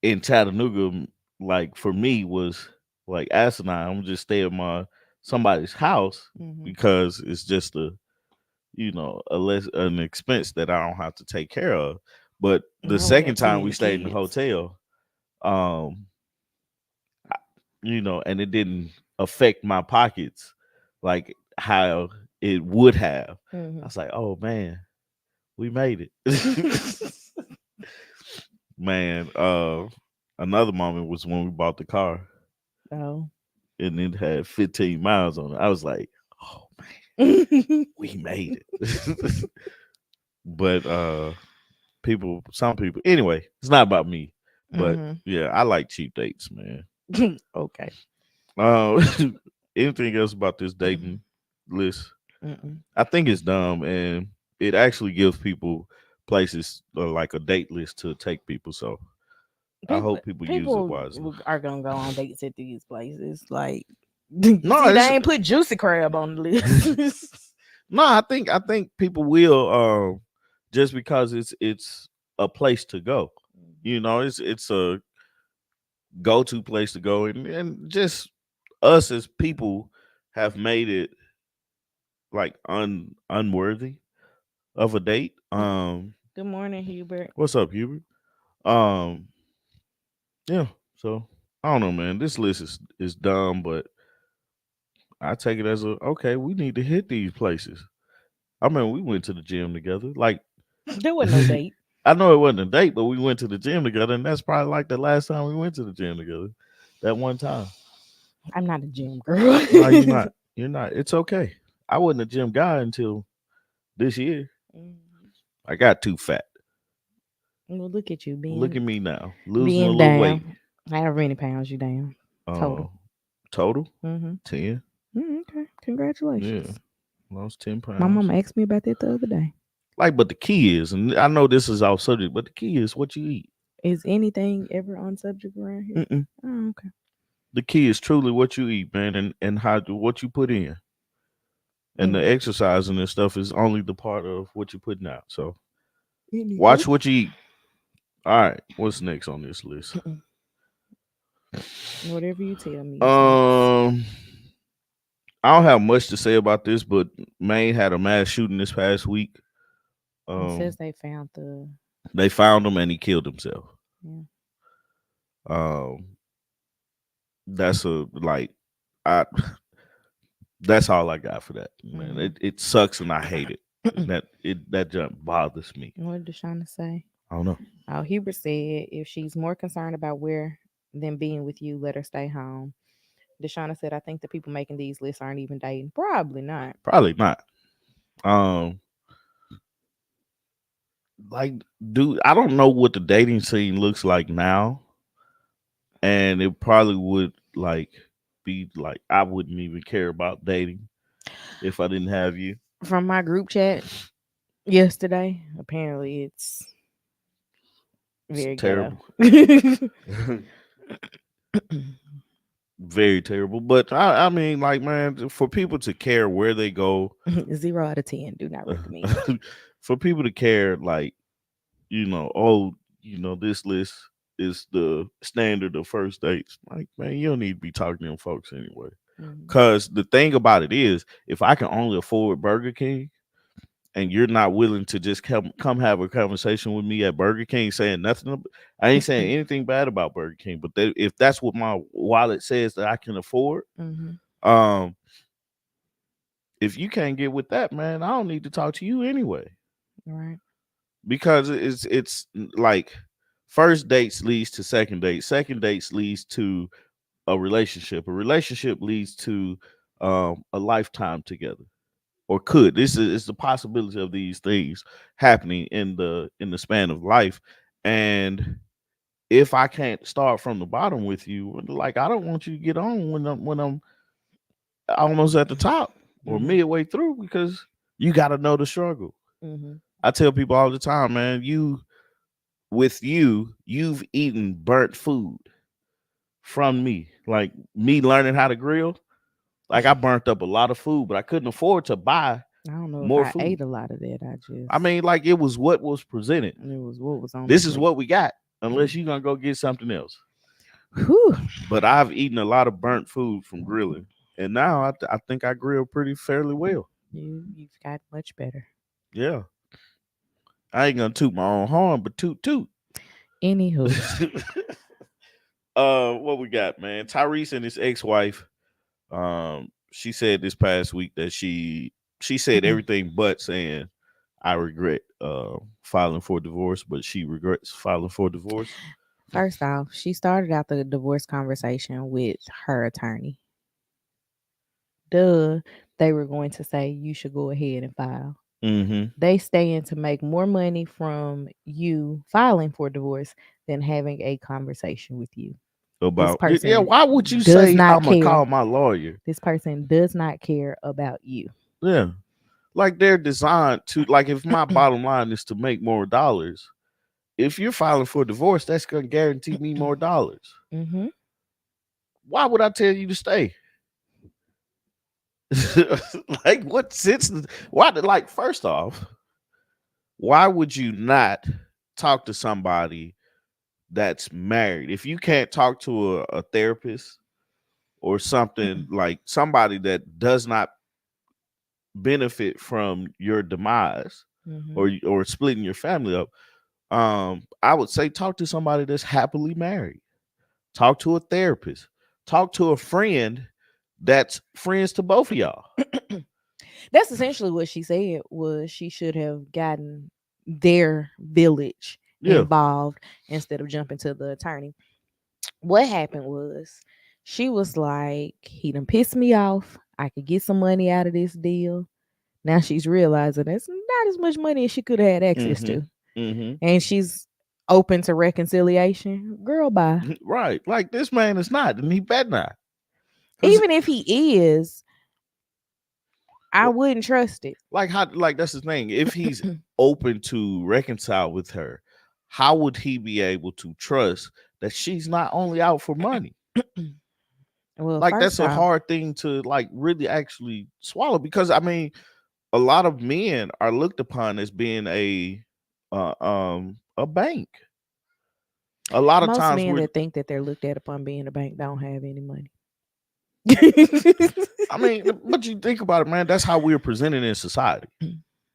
in Chattanooga, like for me was like asinine. I'm just stay at my somebody's house Mhm. because it's just a less an expense that I don't have to take care of. But I the don't second got too time we many stayed in the kids. hotel, um, and it didn't affect my pockets like how it would have. I Mhm. was like, oh man, we made it. Man, another moment was when we bought the car Oh. and it had 15 miles on it. I was like, oh man, we made it. But some people anyway, it's not about me. But Mhm. yeah, I like cheap dates, man. Okay. Uh, anything else about this dating list? Mm-mm. I think it's dumb and it actually gives people places like a date list to take people. So I People, hope people use it people wisely. are gonna go on dates at these places. Like, you No, see, they it's ain't put juicy crab on the list. no. I think people will just because it's a place to go. It's a go to place to go, and just us as people have made it like unworthy of a date. Good morning, Hubert. What's up, Hubert? Um, yeah. So I don't know, man. This list is dumb, but I take it as a okay. We need to hit these places. I mean, we went to the gym together. Like, There was no date. I know it wasn't a date, but we went to the gym together, and that's probably like the last time we went to the gym together. That one time. I'm not a gym girl. No, you're not. You're not. It's okay. I wasn't a gym guy until this year. Mhm. I got too fat. Well, look at you Look at me now, losing a being little weight. down. How many pounds you down Uh, total? total Mm-hmm. 10. Okay, Yeah, congratulations. lost 10 My pounds. mama asked me about that the other day. Like, but the key is, and I know this is off subject, but the key is what you eat. Is anything ever on subject around here? Mm-mm. Oh, okay. The key is truly what you eat, man, and what you put in, and the Anywho, exercising and stuff is only the part of what you're putting out. So anywho. watch what you eat. All right, what's next on this list? Whatever you tell me is next. Um, I don't have much to say about this, but Maine had a mass shooting this past week. It says Um, they found the they found him and he killed himself. yeah. Um, that's a like, I that's all I got for that, man. Mm. It sucks and I hate it. That jump bothers me. What did Deshauna say? I don't know. Oh, Hubert said if she's more concerned about where than being with you, let her stay home. Deshauna said, I think the people making these lists aren't even dating. Probably not. Probably not. Um, like, dude, I don't know what the dating scene looks like now, and it probably would like be like I wouldn't even care about dating if I didn't have you. From my group chat yesterday, apparently it's It's very ghetto. terrible. Very terrible. But I mean, like, man, for people to care where they go, 0 out of 10. Do not recommend. for people to care, like, oh, this list is the standard of first dates. Like, man, you don't need to be talking to them folks anyway. Mhm. Because the thing about it is, if I can only afford Burger King, and you're not willing to just come have a conversation with me at Burger King saying nothing. I ain't saying anything bad about Burger King, but if that's what my wallet says that I can afford, Mhm. um, if you can't get with that, man, I don't need to talk to you anyway. Right. Because it's like first dates leads to second dates leads to a relationship leads to a lifetime together. Or could this is the possibility of these things happening in the span of life. And if I can't start from the bottom with you, like I don't want you to get on when I'm almost at the top or Mhm. midway through, because you got to know the struggle. Mhm. I tell people all the time, man, you've eaten burnt food from me. Like me learning how to grill, like I burnt up a lot of food, but I couldn't afford to buy I don't know if more I food. ate a lot of that. I I just mean, like it was what was presented. it was what was on the This is plate. what we got, unless Mm. you're gonna go get something else. Whew. But I've eaten a lot of burnt food from grilling, and now I think I grill pretty fairly well. You've got much better. Yeah, I ain't gonna toot my own horn, but toot toot. Anywho. What we got, man? Tyrese and his ex-wife. She said this past week that she said everything but saying I regret filing for divorce, but she regrets filing for divorce. First off, she started out the divorce conversation with her attorney. Duh, they were going to say you should go ahead and file. Mm-hmm. They stand to make more money from you filing for divorce than having a conversation with you. This About yeah, person why would you does say not I'm gonna care. call my lawyer? This person does not care about you. Yeah, like they're designed to, like, if my bottom line is to make more dollars, if you're filing for divorce, that's gonna guarantee me more dollars. Mm-hmm. Why would I tell you to stay? Like, what sense? Why? Like, first off, why would you not talk to somebody that's married? If you can't talk to a therapist or something, like somebody that does not benefit from your demise Mm-hmm. or splitting your family up, I would say talk to somebody that's happily married. Talk to a therapist. Talk to a friend that's friends to both of y'all. That's essentially what she said was she should have gotten their village Yeah. involved instead of jumping to the attorney. What happened was she was like, he done pissed me off. I could get some money out of this deal. Now she's realizing it's not as much money as she could have had access Mm-hmm. to. Mm-hmm. And she's open to reconciliation. Girl, bye. Right. Like this man is not, and he better not. Cause Even if he is, I well, wouldn't trust it. like how, like that's the thing. If he's open to reconcile with her, how would he be able to trust that she's not only out for money? Well, Like that's first a off, hard thing to like really actually swallow, because I mean a lot of men are looked upon as being a bank. A lot of Most times men we're, that think that they're looked at upon being a bank don't have any money. I mean, but you think about it, man. That's how we're presented in society,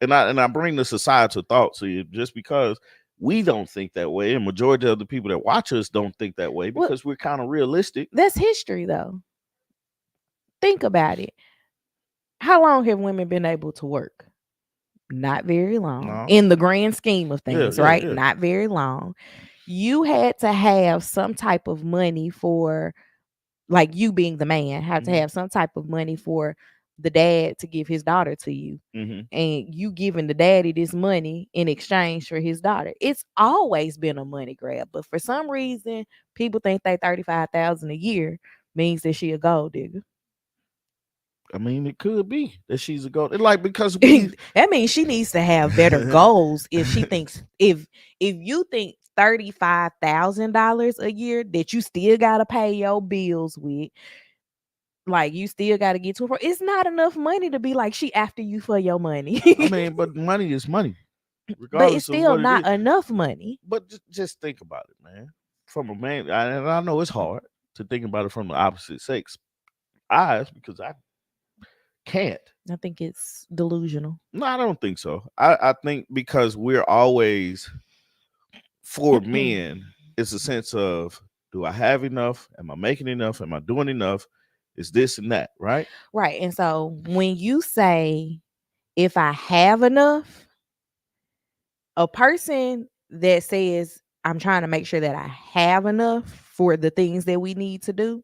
and I bring the societal thought to you just because we don't think that way, and majority of the people that watch us don't think that way Well, because we're kind of realistic. that's history, though. Think about it. How long have women been able to work? Not very long. No, In the grand scheme of yeah, things, yeah, right? yeah. Not very long. You had to have some type of money for, like, you being the man, had to Hmm. have some type of money for the dad to give his daughter to you. Hmm. And you giving the daddy this money in exchange for his daughter. It's always been a money grab. But for some reason, people think they 35,000 a year means that she a gold digger. I mean, it could be that she's a gold, like because we. That means she needs to have better goals if she thinks if you think $35,000 a year that you still gotta pay your bills with, like you still gotta get to her. It's not enough money to be like she after you for your money. I mean, but money is money, But it's regardless of still what it not is. enough money. But just think about it, man. From a man, and I know it's hard to think about it from the opposite sex eyes because I can't. I think it's delusional. No, I don't think so. I think because we're always, for men, it's a sense of, do I have enough? Am I making enough? Am I doing enough? Is this and that, right? Right. And so when you say if I have enough, a person that says I'm trying to make sure that I have enough for the things that we need to do,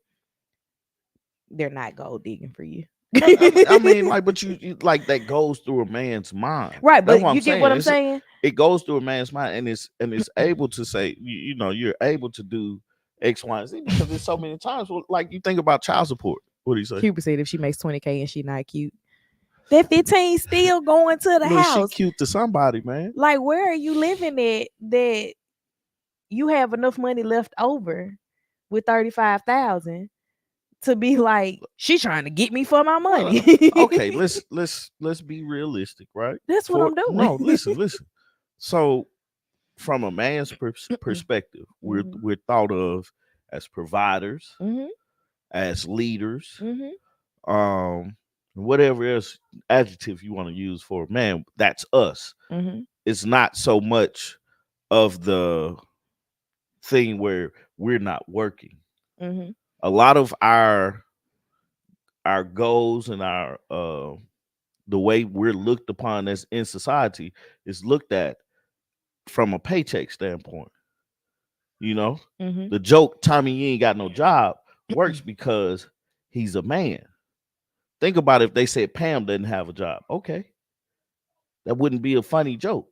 they're not gold digging for you. I mean, like, but you like that goes through a man's mind. Right, That's but what I'm you get what saying. I'm saying? It goes through a man's mind, and it's able to say, you're able to do X, Y, and Z because there's so many times. Like you think about child support. What do you say? Cuba said if she makes 20K and she not cute, that 15 still going to the Look, she house. cute to somebody, man. Like, where are you living at that you have enough money left over with 35,000 to be like, she trying to get me for my Well, money? okay, let's be realistic, right? That's what For I'm doing. no, listen. So, from a man's perspective, Mhm. we're thought of as providers, Mhm. as leaders, Mhm. um, whatever else adjective you want to use for a man. That's us. Mhm. It's not so much of the thing where we're not working. Mhm. A lot of our goals and our the way we're looked upon as in society is looked at from a paycheck standpoint. You know, Mhm. the joke Tommy you ain't got no job works because he's a man. Think about if they said Pam doesn't have a job. Okay, that wouldn't be a funny joke.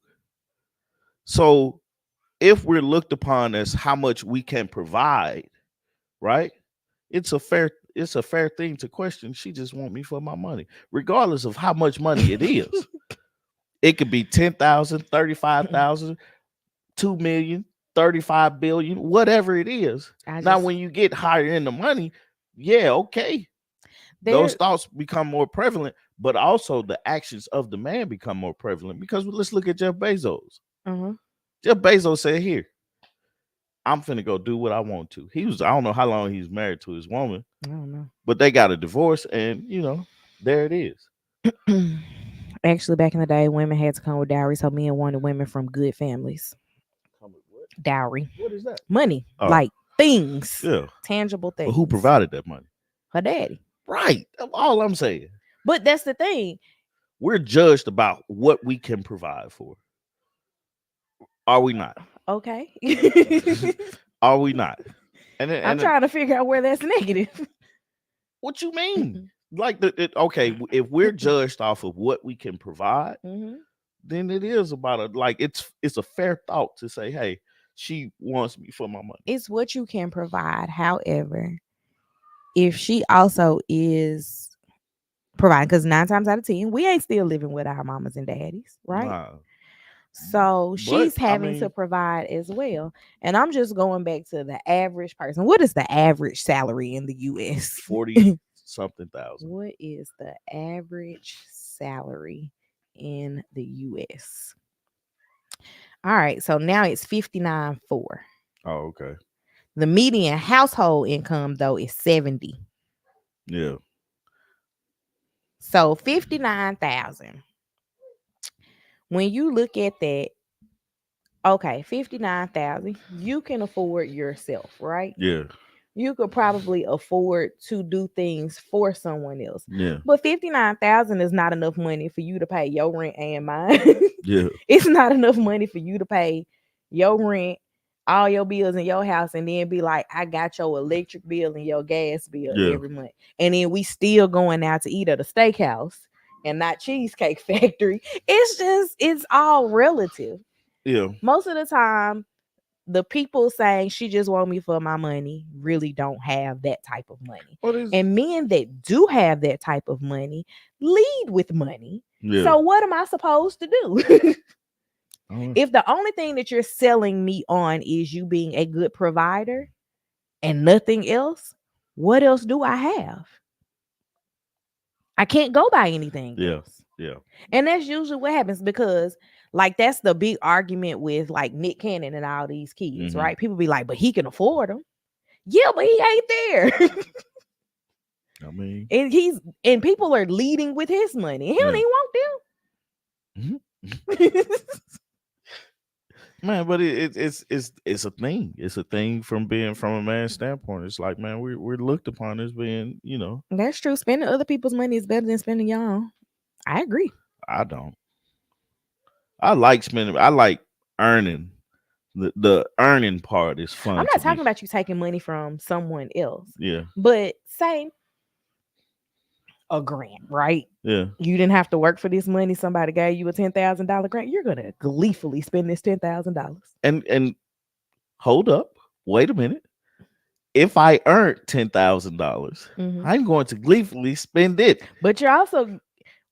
So if we're looked upon as how much we can provide, right? It's a fair thing to question. She just want me for my money, regardless of how much money it is. It could be 10,000, 35,000, 2 million, 35 billion, whatever it is. I Now, just when you get higher in the money, yeah, okay, those there thoughts become more prevalent, but also the actions of the man become more prevalent because let's look at Jeff Bezos. uh-huh. Jeff Bezos said, "Here, I'm finna go do what I want to." I don't know how long he's married to his woman, I don't but they got a divorce, and there it is. know. Actually, back in the day, women had to come with dowries, so men wanted women from good families. What? Dowry. What is that? Money. Oh, Like things. yeah. Tangible But who things. provided that money? Her daddy. Right. That's all I'm saying. But that's the thing. We're judged about what we can provide for. Are we not? Okay. Are we not? And I'm and trying to figure out where that's negative. what you mean? Like okay, if we're judged off of what we can provide, Mhm. then it is about it's a fair thought to say, hey, she wants me for my money. It's what you can provide. However, if she also is providing, because 9 times out of 10, we ain't still living with our mamas and daddies, right? Nah, So but she's I having to mean, provide as well. And I'm just going back to the average person. What is the average salary in the US? 40 something thousand. What is the average salary in the US? All right, so now it's 59.4. Oh, okay. The median household income though is 70. Yeah. So 59,000. When you look at that, okay, 59,000, you can afford yourself, right? Yeah. You could probably afford to do things for someone else. Yeah. But 59,000 is not enough money for you to pay your rent and mine. Yeah. It's not enough money for you to pay your rent, all your bills in your house, and then be like, I got your electric bill and your gas bill Yeah. every month. And then we still going out to eat at a steakhouse and not Cheesecake Factory. It's all relative. Yeah. Most of the time, the people saying she just want me for my money really don't have that type of money. What is? And men that do have that type of money lead with money. Yeah. So what am I supposed to do? Oh, If the only thing that you're selling me on is you being a good provider and nothing else, what else do I have? I can't go by anything yeah. else. Yeah. And that's usually what happens because, like, that's the big argument with like Nick Cannon and all these kids, Hmm. right? People be like, but he can afford them. Yeah, but he ain't there. I mean, And people are leading with his money. He don't yeah. even want Mhm. them. Man, but it's a thing. It's a thing from being from a man's standpoint. It's like, man, we're looked upon as being, That's true. Spending other people's money is better than spending your own. I agree. I don't. I like spending. I like earning. The earning part is I'm fun to not me. talking about you taking money from someone else, Yeah. but say a grant, right? Yeah. You didn't have to work for this money. Somebody gave you a $10,000 grant. You're gonna gleefully spend this $10,000. And hold up. Wait a minute. If I earned $10,000, Mm-hmm. I'm going to gleefully spend it. But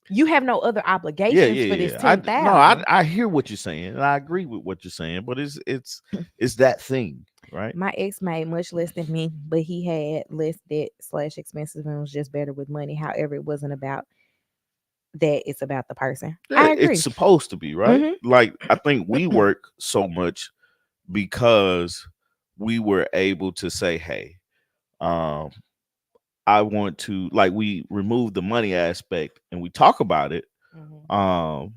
you have no other Yeah, obligations yeah, for this yeah. No, 10,000. I hear what you're saying, and I agree with what you're saying. But it's that thing, right? My ex made much less than me, but he had less debt/expenses and was just better with money. However, it wasn't about that. It's about the person. Yeah, I it's agree. supposed to be, right? Mm-hmm. Like I think we work so much because we were able to say, "Hey, um, I want to," like we remove the money aspect and we talk about it. Mm-hmm. Um,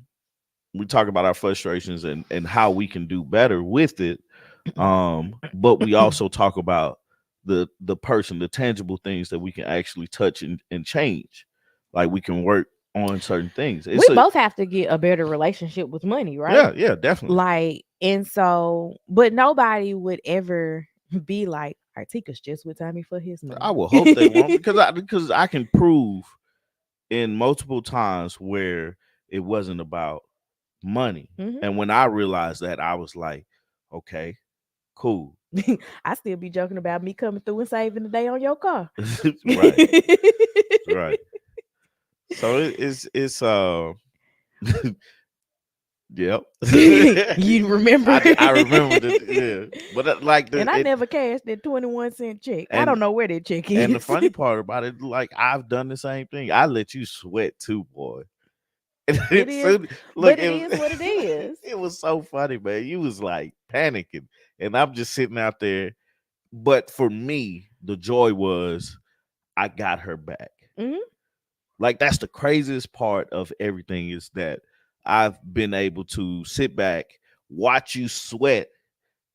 we talk about our frustrations and how we can do better with it. But we also talk about the person, the tangible things that we can actually touch and change. Like we can work on certain things. We It's a both have to get a better relationship with money, right? Yeah, yeah, definitely. Like, and so, but nobody would ever be like, Artika's just with Tommy for his I money. will hope they won't because I can prove in multiple times where it wasn't about money. Hmm. And when I realized that, I was like, okay, cool. I still be joking about me coming through and saving the day on your car. Right, right. So it's yep. You remember? I remember that, yeah. But like And I never cashed that 21-cent check. I and don't know where that check and the is. funny part about it, like I've done the same thing. I let you sweat too, boy. And It it is, soon, look, but it is what it is. it was so funny, man. You was like panicking, and I'm just sitting out there. But for me, the joy was I got her back. Hmm. Like that's the craziest part of everything is that I've been able to sit back, watch you sweat,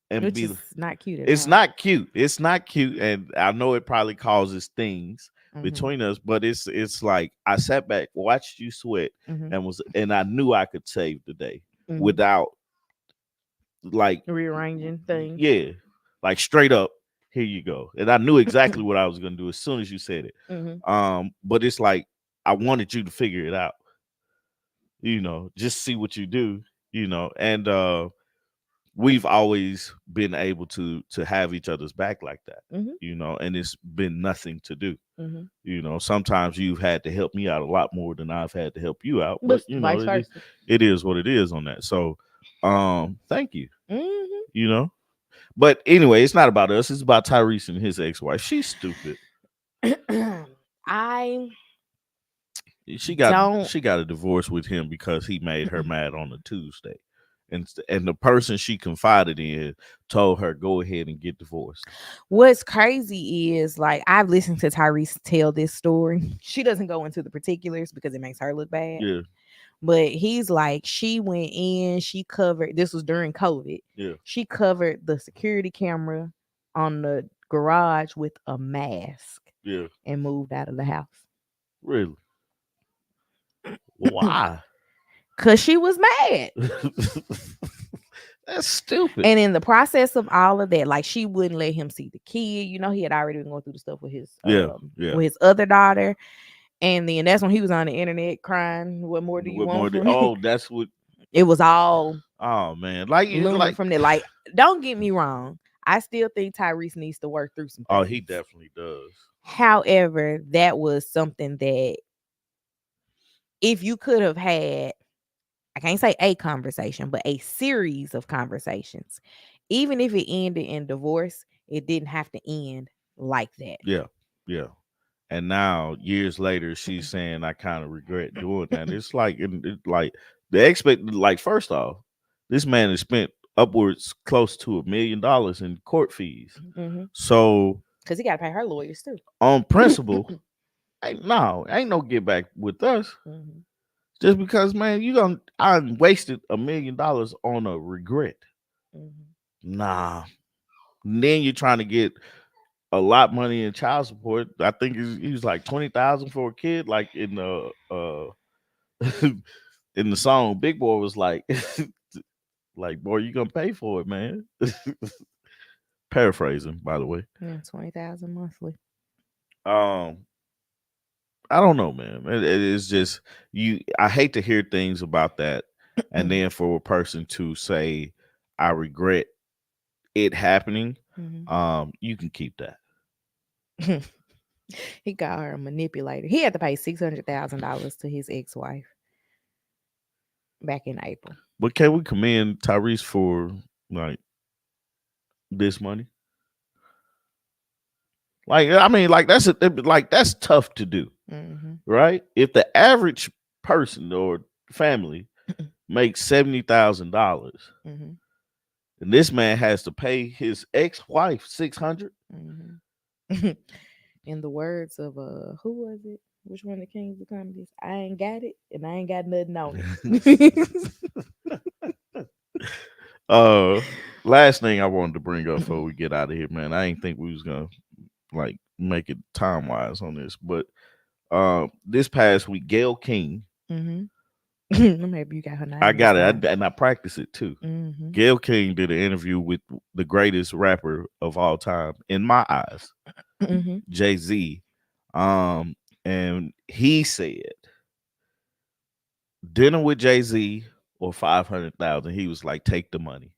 and Which be. is not cute at It's all. not cute. It's not cute, and I know it probably causes things Hmm. between us. But it's like I sat back, watched you sweat, Hmm. and I knew I could save the day Hmm. without like Rearranging things. yeah, like straight up. Here you go, and I knew exactly what I was gonna do as soon as you said it. Hmm. But it's like I wanted you to figure it out. Just see what you do. And we've always been able to have each other's back like that. Hmm. And it's been nothing to do. Hmm. Sometimes you've had to help me out a lot more than I've had to help you out, but But vice versa. it is what it is on that. So, thank you. Hmm. You know, but anyway, it's not about us. It's about Tyrese and his ex-wife. She's stupid. I She got don't. she got a divorce with him because he made her mad on a Tuesday, and the person she confided in told her go ahead and get divorced. What's crazy is like I've listened to Tyrese tell this story. She doesn't go into the particulars because it makes her look bad. Yeah, But he's like, she went in, she covered, this was during COVID. yeah, She covered the security camera on the garage with a mask yeah. and moved out of the house. Really? Why? Cause she was mad. That's stupid. And in the process of all of that, like she wouldn't let him see the kid. You know, he had already been going through the stuff Yeah, yeah. with his other daughter. And then that's when he was on the internet crying. What more do you What want more? from me? Oh, that's what. It was all Oh man, like it's looming like. from there. Like, don't get me wrong. I still think Tyrese needs to work through some Oh, he things. definitely does. However, that was something that if you could have had, I can't say a conversation, but a series of conversations, even if it ended in divorce, it didn't have to end like that. Yeah, yeah. And now years later, she's saying I kind of regret doing that. It's like, like the like first off, this man has spent upwards close to $1 million in court fees. Mm-hmm. So Because he got to pay her lawyers too. on principle, ain't no get back with us. Mm-hmm. Just because, man, I wasted $1 million on a regret. Mm-hmm. Nah. And then you're trying to get a lot money in child support. I think he was like 20,000 for a kid. Like in the in the song, Big Boy was like, like, boy, you gonna pay for it, man. Paraphrasing, by the way. Yeah, 20,000 monthly. Um, I don't know, man. It is just you. I hate to hear things about that, and then for a person to say, "I regret it happening." You can keep that. He got her a manipulator. He had to pay $600,000 to his ex-wife back in April. But can we commend Tyrese for like this money? Like, I mean, like that's tough to do, Mm-hmm. right? If the average person or family makes $70,000, Mm-hmm. and this man has to pay his ex-wife 600. Mm-hmm. In the words of who was it? Which one of the kings of comedies? I ain't got it, and I ain't got nothing on it. uh, last thing I wanted to bring up before we get out of here, man. I didn't think we was gonna like make it time wise on this, but this past week, Gail King, Mm-hmm. Maybe you got her I name this got it, time. and I practice it too. Mm-hmm. Gail King did an interview with the greatest rapper of all time, in my eyes, Mm-hmm. Jay-Z. And he said, dinner with Jay-Z or 500,000. He was like, take the money.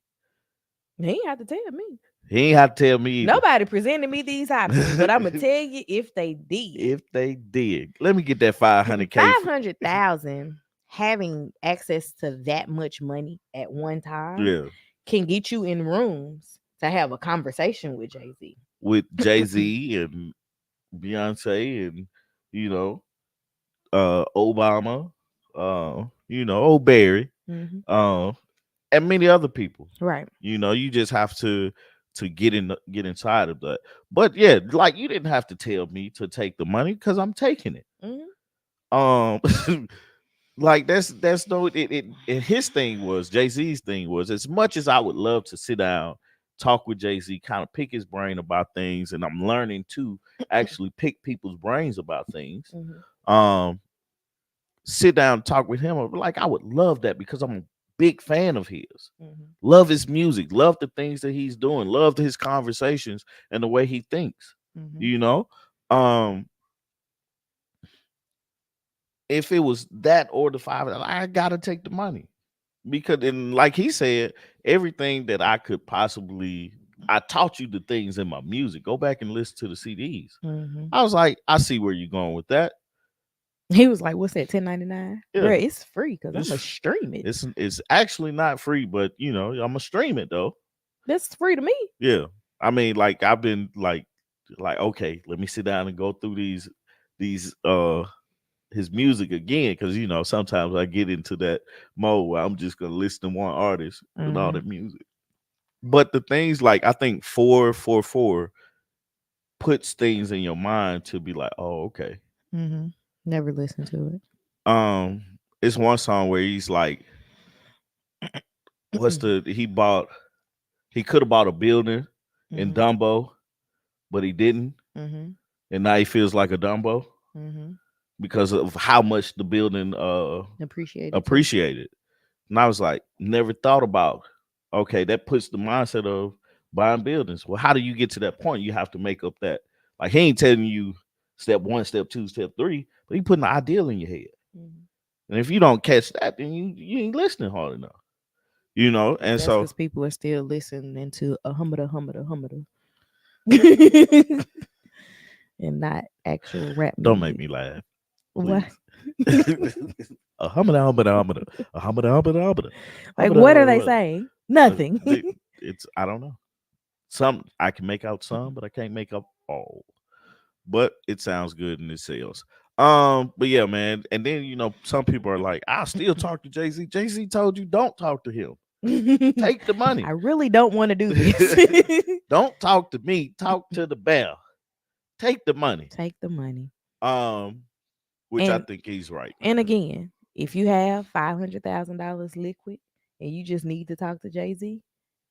He ain't have to tell me. He ain't have to tell me either. Nobody presented me these options, but I'm gonna tell you if they did. If they did, let me get that 500K. 500,000 having access to that much money at one time Yeah, can get you in rooms to have a conversation with Jay-Z. with Jay-Z and Beyonce and you know, Obama, old Barry, Mm-hmm. uh, and many other people. Right. You know, you just have to get inside of that. But yeah, like you didn't have to tell me to take the money because I'm taking it. Mm-hmm. Like that's no and his thing was Jay-Z's thing was as much as I would love to sit down, talk with Jay-Z, kind of pick his brain about things, and I'm learning to actually pick people's brains about things. Mm-hmm. Sit down and talk with him. Like I would love that because I'm a big fan of his. Mm-hmm. Love his music, love the things that he's doing, love his conversations and the way he thinks. Mm-hmm. You know, um, if it was that or the five, I gotta take the money because, and like he said, everything that I could possibly, I taught you the things in my music. Go back and listen to the CDs. Mm-hmm. I was like, I see where you're going with that. He was like, "What's that? $10.99? Yeah. Bro, it's free because I'm It's gonna stream it. it's actually not free, but you know, I'm gonna stream it though. That's free to me." Yeah. I mean, like I've been like okay, let me sit down and go through these his music again because sometimes I get into that mode where I'm just gonna listen to one artist and all Mm-hmm. that music. But the things like I think 444 puts things in your mind to be like, oh, okay. Mm-hmm. Never listened to Um, it's one song where he's like, what's it. the he could have bought a building in Mm-hmm. Dumbo, but he didn't, Mm-hmm. and now he feels like a Dumbo Mm-hmm. because of how much the building Appreciated too. appreciated. And I was like, never thought about. Okay, that puts the mindset of buying buildings. Well, how do you get to that point? You have to make up that. Like he ain't telling you step one, step two, step three, but he putting the ideal in your head. Mm-hmm. And if you don't catch that, then you ain't listening hard enough. And That's so because people are still listening to a hummada hummada hummada and not actual rap don't make music. me laugh, What? please. A humada humada humada, a humada humada humada, Like, humada what are they humada. saying? Nothing. It's I don't know. Some I can make out some, but I can't make up all. But it sounds good and it sells. But yeah, man. And then some people are like, I'll still talk to Jay-Z. Jay-Z told you don't talk to him. Take the I money. really don't want to do this. Don't talk to me. Talk to the bear. Take the money. Take the money. Um, which I And think he's right. and again, if you have $500,000 liquid and you just need to talk to Jay-Z,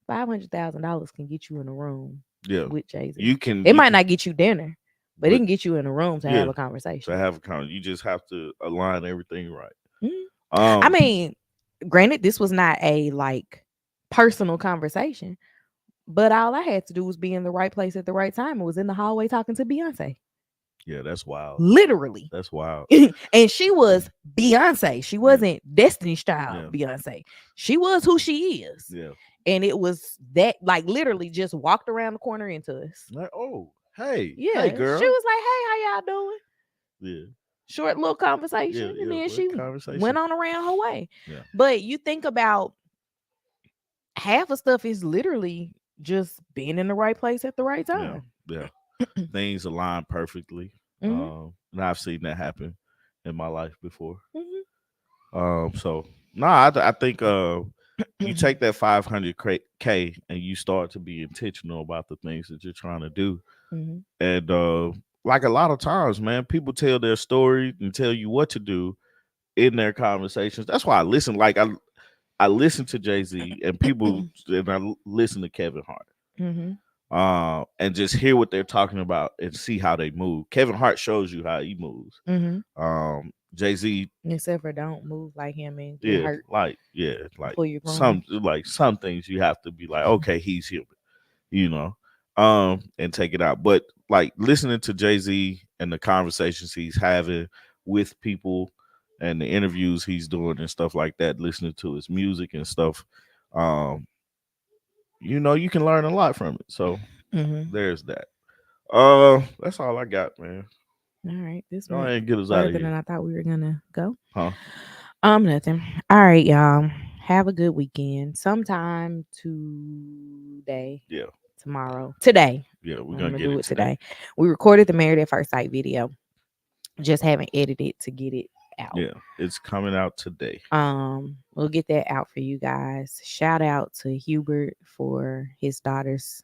$500,000 can get you in a room Yeah. with Jay-Z. You can It you might can not get you dinner, but it but can get you in a room to have yeah, a to conversation. have a con you just have to align everything right. Mhm. I Um mean, granted, this was not a like personal conversation, but all I had to do was be in the right place at the right time. I was in the hallway talking to Beyonce, yeah, that's wild. literally. That's wild. And she was Beyonce. She Yeah. wasn't Destiny's Child Yeah. Beyonce. She was who she is. Yeah. And it was that, like, literally just walked around the corner into us. Like, oh, hey Yeah. She girl. was like, hey, how y'all doing? Yeah. Short little Yeah, conversation. And yeah. then What she went conversation? on around her way. Yeah. But you think about half of stuff is literally just being in the right place at the right Yeah. time. Yeah. Things align perfectly. Hmm. And I've seen that happen in my life before. Hmm. So no, I think you take that 500K and you start to be intentional about the things that you're trying to do. Hmm. And like a lot of times, man, people tell their story and tell you what to do in their conversations. That's why I listen. Like I listen to Jay-Z and people and listen to Kevin Hart. Hmm. And just hear what they're talking about and see how they move. Kevin Hart shows you how he moves. Hmm. Jay-Z, Except for don't move like him and get yeah, hurt, like pull your groin. some things you have to be like, okay, he's human, you know, and take it out. But like listening to Jay-Z and the conversations he's having with people and the interviews he's doing and stuff like that, listening to his music and stuff, um, you can learn a lot from it. So Hmm. there's that. That's all I got, man. All right, this Go went ahead and get us out of further than here. I thought we were gonna go. Huh? Nothing. All right, y'all. Have a good weekend. Sometime today, Yeah. tomorrow, today. Yeah, we're I'm gonna gonna get do it it today. today. We recorded the Married at First Sight video. Just haven't edited to get it out. Yeah, it's coming out today. We'll get that out for you guys. Shout out to Hubert for his daughter's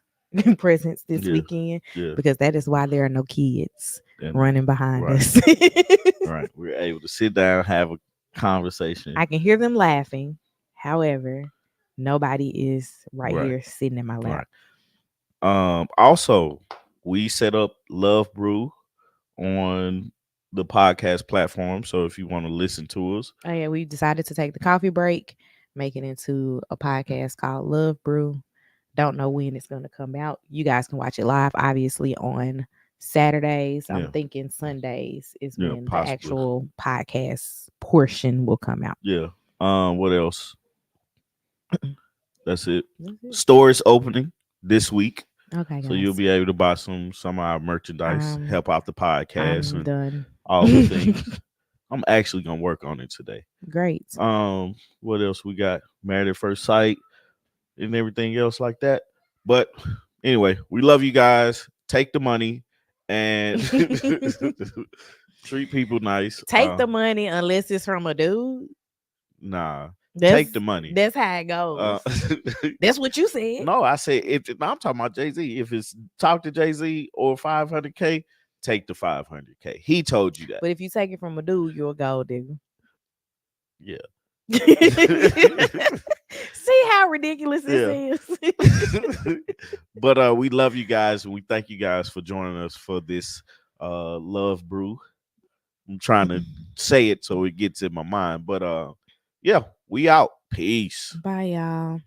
presence this Yeah, weekend, yeah. because that is why there are no kids And running behind right, us. right. We're able to sit down, have a conversation. I can hear them laughing. However, nobody is right Right, here sitting in my lap. right. Also, we set up Love Brew on the podcast platform. So if you want to listen to us, Oh yeah, we decided to take the coffee break, make it into a podcast called Love Brew. Don't know when it's going to come out. You guys can watch it live, obviously, on Saturdays. I'm yeah, thinking Sundays is yeah, when the possibly. actual podcast portion will come out. Yeah. What else? That's it. That's it. Stores opening this week. Okay, So you'll guys. be able to buy some of our merchandise, Um, help out the podcast I'm and done. all the things. I'm actually gonna work on it today. Great. What else we got? Married at First Sight and everything else like that. But anyway, we love you guys. Take the money and Treat people nice. Take the money unless it's from a dude. Nah. That's Take the money. that's how it Uh, goes. That's what you said. no, I said if no, I'm talking about Jay Z. If it's talk to Jay Z or 500K, take the 500K. He told you that. But if you take it from a dude, you're a gold digger. Yeah. See how ridiculous this Yeah. is. But we love you guys and we thank you guys for joining us for this Love Brew. I'm trying to say it so it gets in my mind. But yeah, we out. Peace. Bye, y'all.